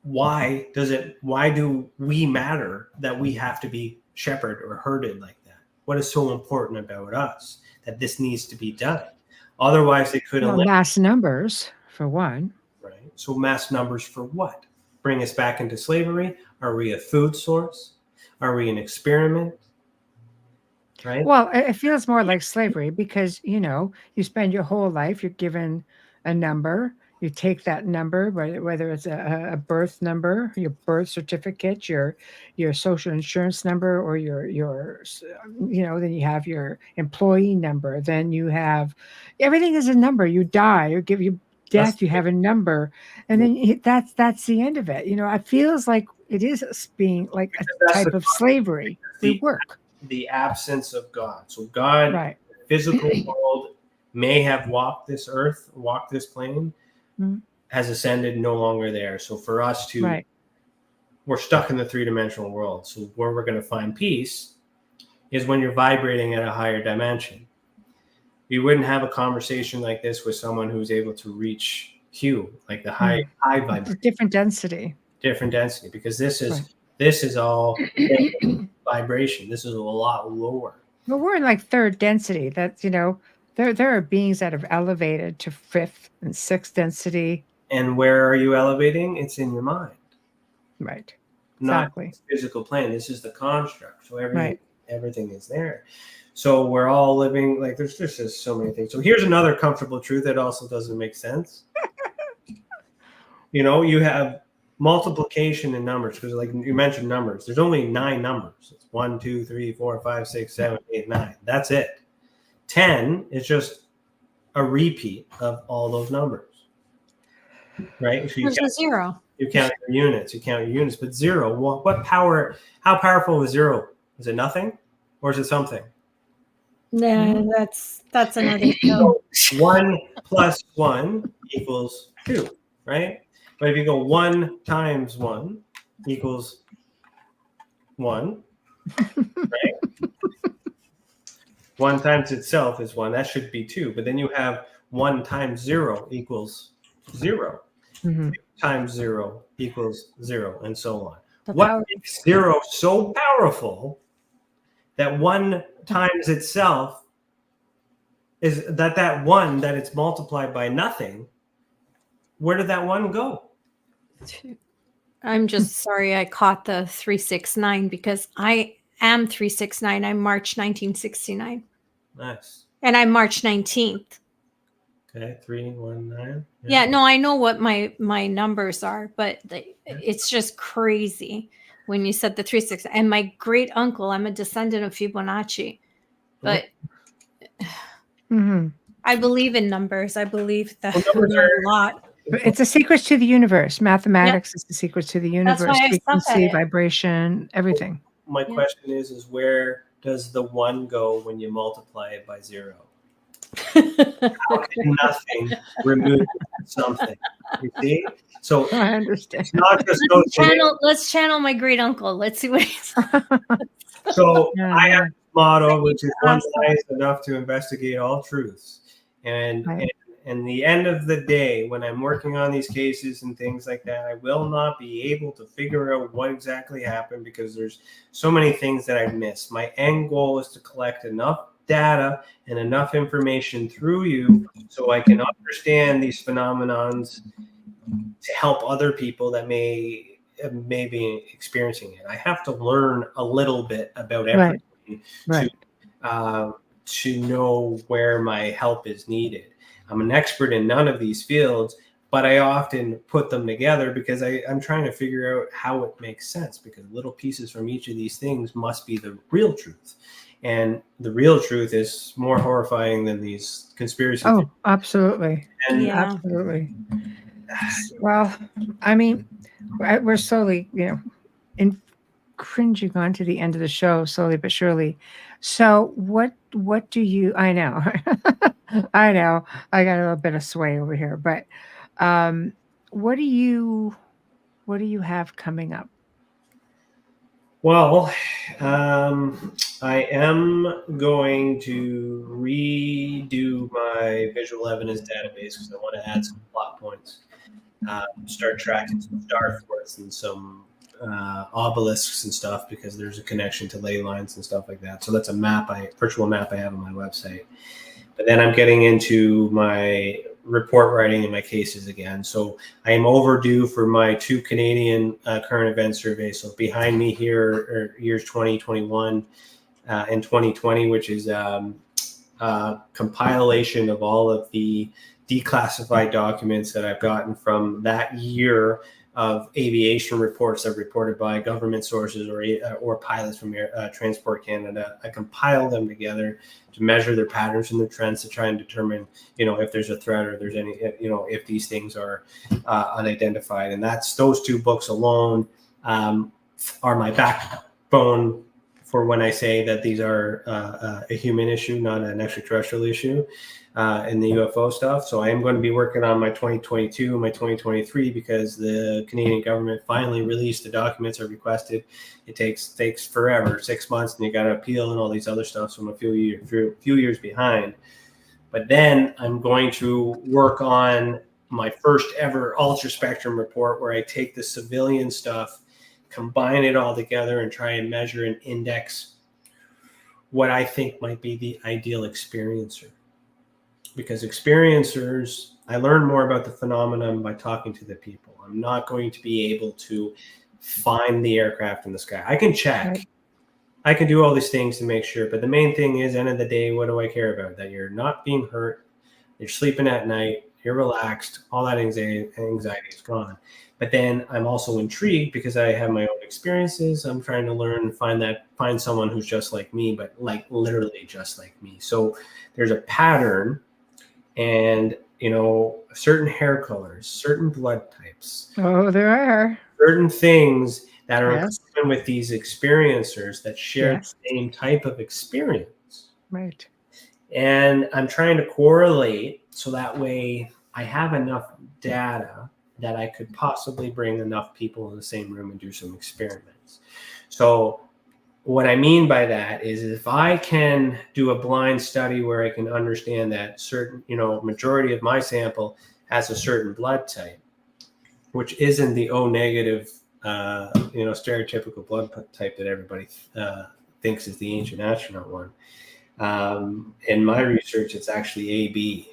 Why do we matter that we have to be shepherded or herded like that? What is so important about us that this needs to be done? Otherwise, they could eliminate mass numbers, for one. Right. So mass numbers for what? Bring us back into slavery? Are we a food source? Are we an experiment? Right. Well, it feels more like slavery because, you spend your whole life, you're given a number. You take that number, whether it's a birth number, your birth certificate, your social insurance number, or your then you have your employee number. Then you have everything is a number. You die, or give you death. You have a number, and then that's the end of it. It feels like it is being like a type of slavery. We work. The absence of God. So God, right. The physical world may have walked this earth, walked this plane, has ascended, no longer there. So for us to, we're stuck in the 3-dimensional world. So where we're going to find peace is when you're vibrating at a higher dimension. You wouldn't have a conversation like this with someone who's able to reach Q, like the high vibration. Different density, because this is all vibration. This is a lot lower. Well, we're in like 3rd density. That's there are beings that have elevated to 5th and 6th density. And where are you elevating? It's in your mind. Right. Exactly. Not the physical plane. This is the construct. So everything is there. So we're all living like there's just so many things. So here's another comfortable truth that also doesn't make sense. You have multiplication in numbers, because like you mentioned numbers, there's only 9 numbers. It's 1, 2, 3, 4, 5, 6, 7, 8, 9. That's it. 10 is just a repeat of all those numbers, right? So there's a 0. You count your units, but 0. What power? How powerful is 0? Is it nothing, or is it something? No, that's another show. 1 plus 1 equals 2, right? But if you go 1 times 1 equals 1, right? 1 times itself is 1. That should be 2. But then you have 1 times 0 equals 0. 2 times 0 equals 0, and so on. What makes 0 so powerful that 1 times itself is that 1 that it's multiplied by nothing? Where did that 1 go? I'm just sorry I caught the 369 because I am 369. I'm March 1969. Nice. And I'm March 19th. Okay, 319. Yeah, no, I know what my numbers are, but it's just crazy when you said the 36. And my great uncle, I'm a descendant of Fibonacci, but I believe in numbers. I believe that a lot. It's a secret to the universe. Mathematics is the secret to the universe. Frequency, vibration, everything. My question is where does the 1 go when you multiply it by 0? How can nothing remove something? You see? So I understand. It's not just let's channel my great uncle. Let's see what he's. So I have a motto, which is one lie is enough to investigate all truths. And the end of the day, when I'm working on these cases and things like that, I will not be able to figure out what exactly happened because there's so many things that I've missed. My end goal is to collect enough data and enough information through you so I can understand these phenomenons to help other people that may be experiencing it. I have to learn a little bit about everything to know where my help is needed. I'm an expert in none of these fields, but I often put them together because I'm trying to figure out how it makes sense, because little pieces from each of these things must be the real truth. And the real truth is more horrifying than these conspiracy theories. Oh, absolutely. And Yeah. Absolutely. Well, I mean, we're slowly, cringing on to the end of the show, slowly but surely. So what do you, I know, I know, I got a little bit of sway over here, but what do you have coming up? well, I am going to redo my visual evidence database because I want to add some plot points. Start tracking some star forts and some obelisks and stuff, because there's a connection to ley lines and stuff like that. So that's a virtual map I have on my website. But then I'm getting into my report writing and my cases again. So I am overdue for my 2 Canadian current event surveys. So behind me here are years 2021 and 2020, which is compilation of all of the declassified documents that I've gotten from that year of aviation reports that are reported by government sources or pilots from Transport Canada. I compile them together to measure their patterns and their trends to try and determine, if there's a threat or there's any, if these things are unidentified. And that's those 2 books alone are my backbone for when I say that these are a human issue, not an extraterrestrial issue in the UFO stuff. So I am going to be working on my 2022 and my 2023 because the Canadian government finally released the documents I requested. It takes forever, 6 months, and you got to appeal and all these other stuff. So I'm a few years behind. But then I'm going to work on my first ever ultraspectrum report, where I take the civilian stuff, combine it all together, and try and measure and index what I think might be the ideal experiencer. Because experiencers, I learn more about the phenomenon by talking to the people. I'm not going to be able to find the aircraft in the sky. I can check. Right. I can do all these things to make sure. But the main thing is, end of the day, what do I care about? That you're not being hurt, you're sleeping at night, you're relaxed, all that anxiety is gone. But then I'm also intrigued because I have my own experiences. I'm trying to learn and find someone who's just like me, but like literally just like me. So there's a pattern, and certain hair colors, certain blood types. Oh, there are certain things that are common with these experiencers that share the same type of experience. Right. And I'm trying to correlate so that way I have enough data that I could possibly bring enough people in the same room and do some experiments. So what I mean by that is, if I can do a blind study where I can understand that certain, majority of my sample has a certain blood type, which isn't the O negative, stereotypical blood type that everybody thinks is the ancient astronaut one. In my research, it's actually AB.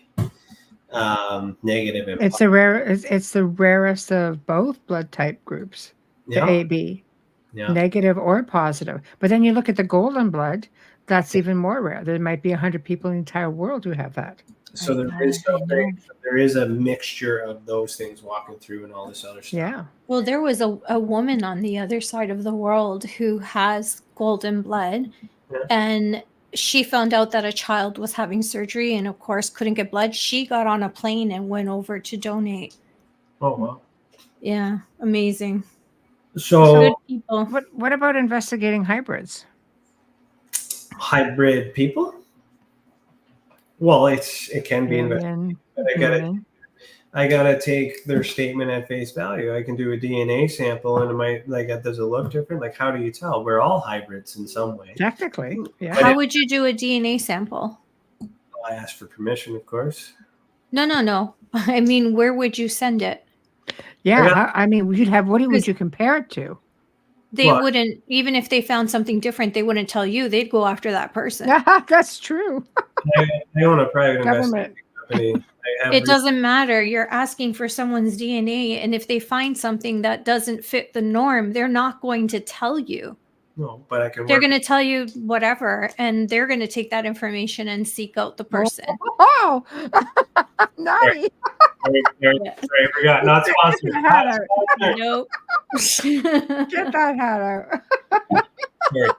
Negative. It's the rarest of both blood type groups, the AB, negative or positive. But then you look at the golden blood, that's even more rare. There might be 100 people in the entire world who have that. So there is a mixture of those things walking through and all this other stuff. Yeah. Well, there was a woman on the other side of the world who has golden blood, and she found out that a child was having surgery and, of course, couldn't get blood. She got on a plane and went over to donate. Oh, wow. Yeah, amazing. So good people. What about investigating hybrids? Hybrid people? Well, it can be investigated. I gotta take their statement at face value. I can do a DNA sample, and it might does it look different? Like, how do you tell? We're all hybrids in some way. Technically, yeah. How would you do a DNA sample? I ask for permission, of course. No. I mean, where would you send it? Yeah, I mean, would you compare it to? They wouldn't, even if they found something different, they wouldn't tell you. They'd go after that person. That's true. I own a private investment company. It doesn't matter. You're asking for someone's DNA, and if they find something that doesn't fit the norm, they're not going to tell you. No, but I can. They're work. going to tell you whatever, and they're going to take that information and seek out the person. Oh, naughty. Sorry, I forgot. Not sponsored. Get that hat out. Nope. Get that hat out. Sorry.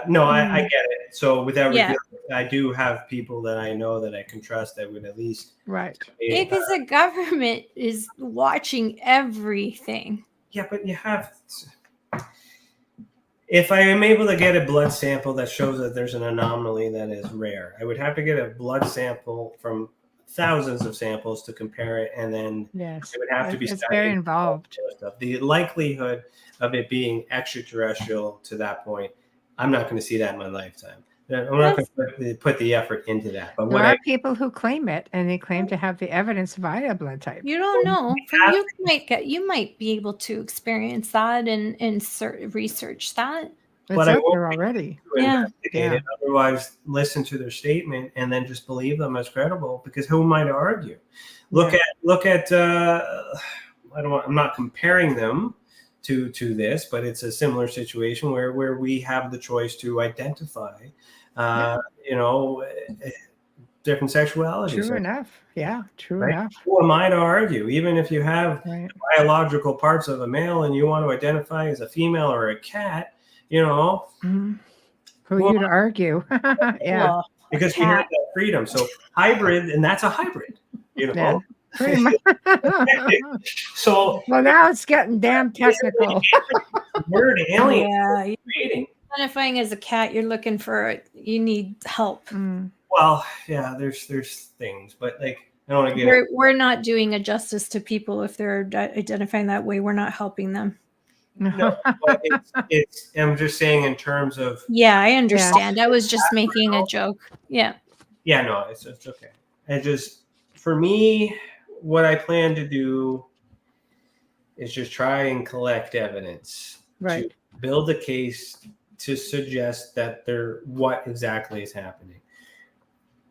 No, I get it. So without Yeah. revealing, I do have people that I know that I can trust that would at least Right. Because the government is watching everything. Yeah, but you have. If I am able to get a blood sample that shows that there's an anomaly that is rare, I would have to get a blood sample from thousands of samples to compare it, and then Yes, it would have to be it's studied. very involved. The likelihood of it being extraterrestrial to that point, I'm not going to see that in my lifetime. I'm not going to put the effort into that. But There are people who claim it, and they claim to have the evidence via blood type. You don't know. You might be able to experience that and research that. It's out there already. Yeah. It. Otherwise, listen to their statement and then just believe them as credible. Because who am I to argue? Look at. I'm not comparing them to this, but it's a similar situation where we have the choice to identify, different sexualities. True enough. Yeah, true enough. Who am I to argue? Even if you have biological parts of a male and you want to identify as a female or a cat, Mm-hmm. Who are you to argue? Yeah. Because we have that freedom. So hybrid, and that's a hybrid, Yeah. Pretty much. So now it's getting damn technical. Word alien. Yeah, identifying as a cat, you need help. Well, yeah, there's things, but I don't want to get. We're not doing a justice to people if they're identifying that way. We're not helping them. No, but I'm just saying in terms of. Yeah, I understand. I was just making a joke. Yeah. Yeah, no, it's okay. And just for me, what I plan to do is just try and collect evidence to build a case to suggest that what exactly is happening.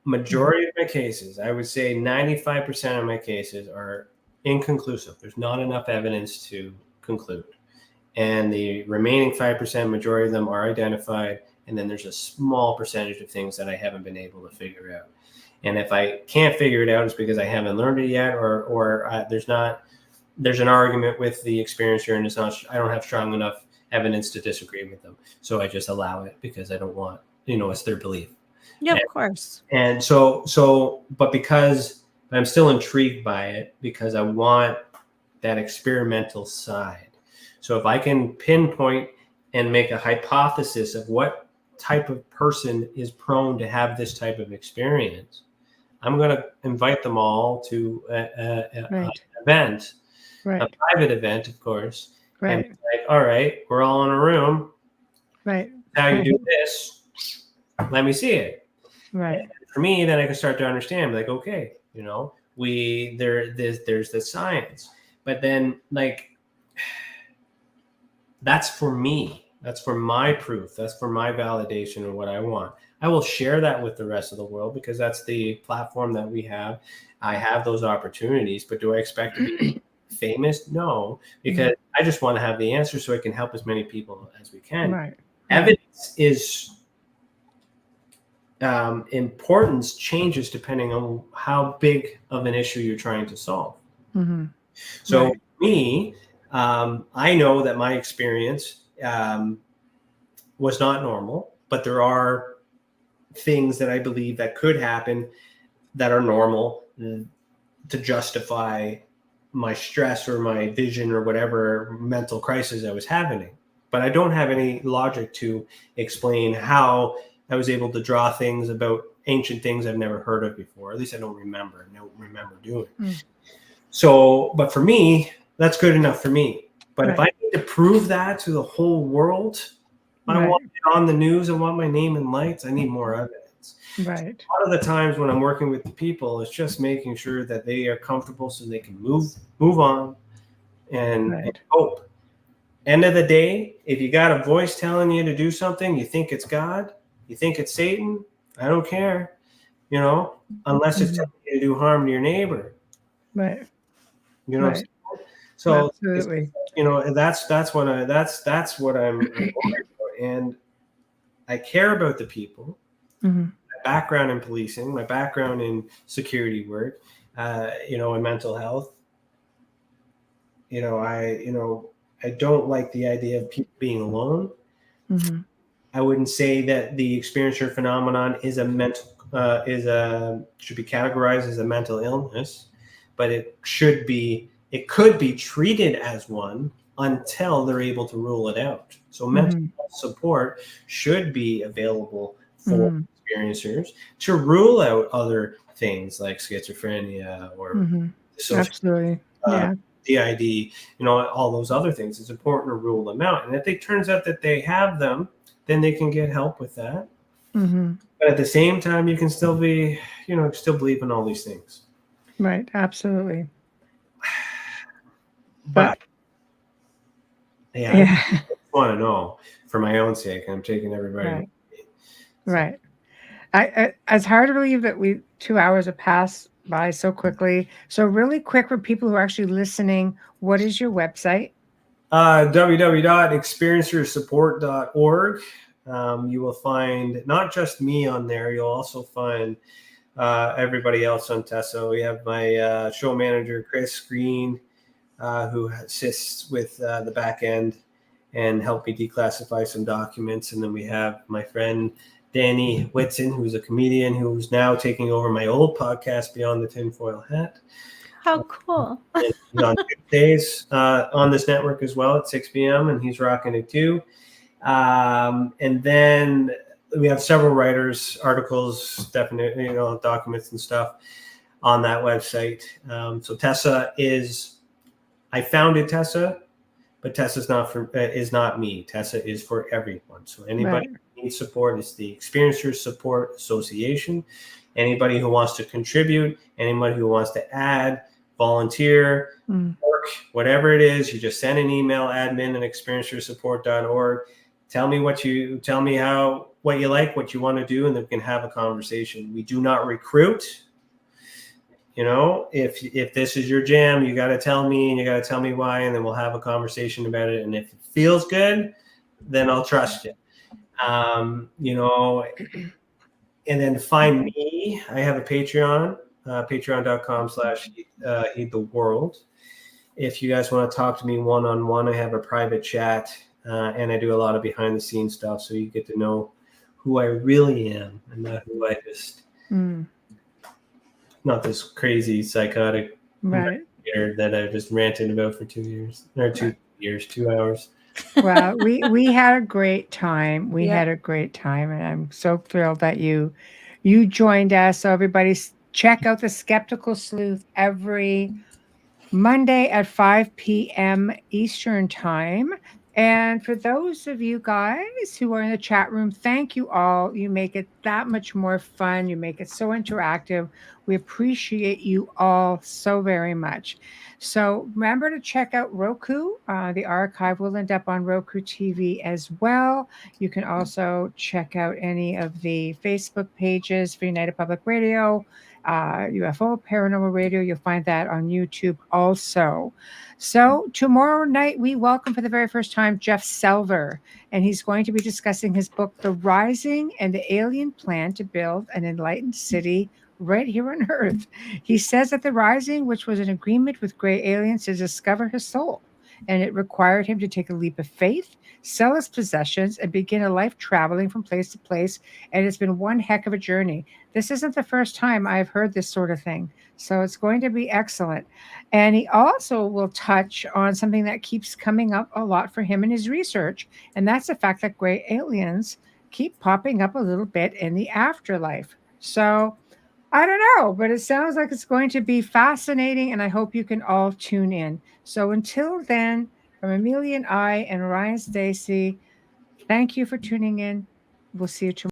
Majority of my cases, I would say 95% of my cases are inconclusive. There's not enough evidence to conclude. And the remaining 5%, majority of them are identified. And then there's a small percentage of things that I haven't been able to figure out. And if I can't figure it out, it's because I haven't learned it yet, or there's an argument with the experiencer, and I don't have strong enough evidence to disagree with them. So I just allow it because I don't want, it's their belief. Yeah, of course. And but because I'm still intrigued by it, because I want that experimental side. So if I can pinpoint and make a hypothesis of what type of person is prone to have this type of experience, I'm going to invite them all to an event, a private event, of course. And be like, all right, we're all in a room. Right. How you do this? Let me see it. Right. And for me, then I can start to understand. Like, okay, there's the science, but then that's for me. That's for my proof. That's for my validation of what I want. I will share that with the rest of the world because that's the platform that we have. I have those opportunities, but do I expect to be famous? No, because I just want to have the answer so I can help as many people as we can. Right. Evidence is importance changes depending on how big of an issue you're trying to solve. Mm-hmm. So for me, I know that my experience was not normal, but there are things that I believe that could happen that are normal to justify my stress or my vision or whatever mental crisis I was having. But I don't have any logic to explain how I was able to draw things about ancient things I've never heard of before. At least I don't remember doing. So, but for me, that's good enough for me. But if I need to prove that to the whole world, I want it on the news. I want my name in lights. I need more evidence. Right. A lot of the times when I'm working with the people, it's just making sure that they are comfortable so they can move on and hope. End of the day, if you got a voice telling you to do something, you think it's God, you think it's Satan, I don't care, unless it's telling you to do harm to your neighbor. Right. What I'm saying? So absolutely. that's what I'm worried about. And I care about the people. Mm-hmm. My background in policing, my background in security work, in mental health. I don't like the idea of people being alone. Mm-hmm. I wouldn't say that the experiencer phenomenon is a mental should be categorized as a mental illness, but it could be treated as one until they're able to rule it out. So mental health support should be available for experiencers to rule out other things like schizophrenia or Absolutely. Yeah. DID, all those other things. It's important to rule them out. And if it turns out that they have them, then they can get help with that. But at the same time, you can still be, still believe in all these things. Right. Absolutely. But I just want to know for my own sake. I'm taking everybody. Right. It's hard to believe that 2 hours have passed by so quickly. So really quick for people who are actually listening, what is your website? www.experiencersupport.org. You will find not just me on there. You'll also find everybody else on TESA. We have my show manager, Chris Green, who assists with the back end and help me declassify some documents. And then we have my friend Danny Whitson, who's a comedian who's now taking over my old podcast, Beyond the Tinfoil Hat. How cool. And he's on Tuesdays on this network as well at 6 p.m. and he's rocking it too. And then we have several writers, articles, definitely, documents and stuff on that website. So TESA I founded TESA, but TESA is not me. TESA is for everyone. So anybody who needs support, it's the Experiencers Support Association. Anybody who wants to contribute, anybody who wants to add, volunteer, work, whatever it is, you just send an email, admin@experiencersupport.org. Tell me what you like, what you want to do, and then we can have a conversation. We do not recruit. If this is your jam, you got to tell me, and you got to tell me why, and then we'll have a conversation about it. And if it feels good, then I'll trust you. And then find me. I have a Patreon, patreon.com/heedtheworld. If you guys want to talk to me one-on-one, I have a private chat, and I do a lot of behind-the-scenes stuff, so you get to know who I really am and not who I just... Not this crazy psychotic that I just ranted about for 2 years or 2 years, 2 hours. Well, we had a great time. We had a great time, and I'm so thrilled that you joined us. So everybody, check out the Skeptical Sleuth every Monday at 5 p.m. Eastern Time. And for those of you guys who are in the chat room, thank you all. You make it that much more fun. You make it so interactive. We appreciate you all so very much. So remember to check out Roku. The archive will end up on Roku TV as well. You can also check out any of the Facebook pages for United Public Radio, UFO, Paranormal Radio. You'll find that on YouTube also. So tomorrow night, we welcome for the very first time Jeff Selver, and he's going to be discussing his book, The Rising and the Alien Plan to Build an Enlightened City right here on Earth. He says that the Rising, which was an agreement with gray aliens to discover his soul, and it required him to take a leap of faith, sell his possessions, and begin a life traveling from place to place. And it's been one heck of a journey. This isn't the first time I've heard this sort of thing, so it's going to be excellent. And he also will touch on something that keeps coming up a lot for him in his research, and that's the fact that gray aliens keep popping up a little bit in the afterlife. So I don't know, but it sounds like it's going to be fascinating, and I hope you can all tune in. So until then, from Amelia and I and Ryan Stacey, thank you for tuning in. We'll see you tomorrow.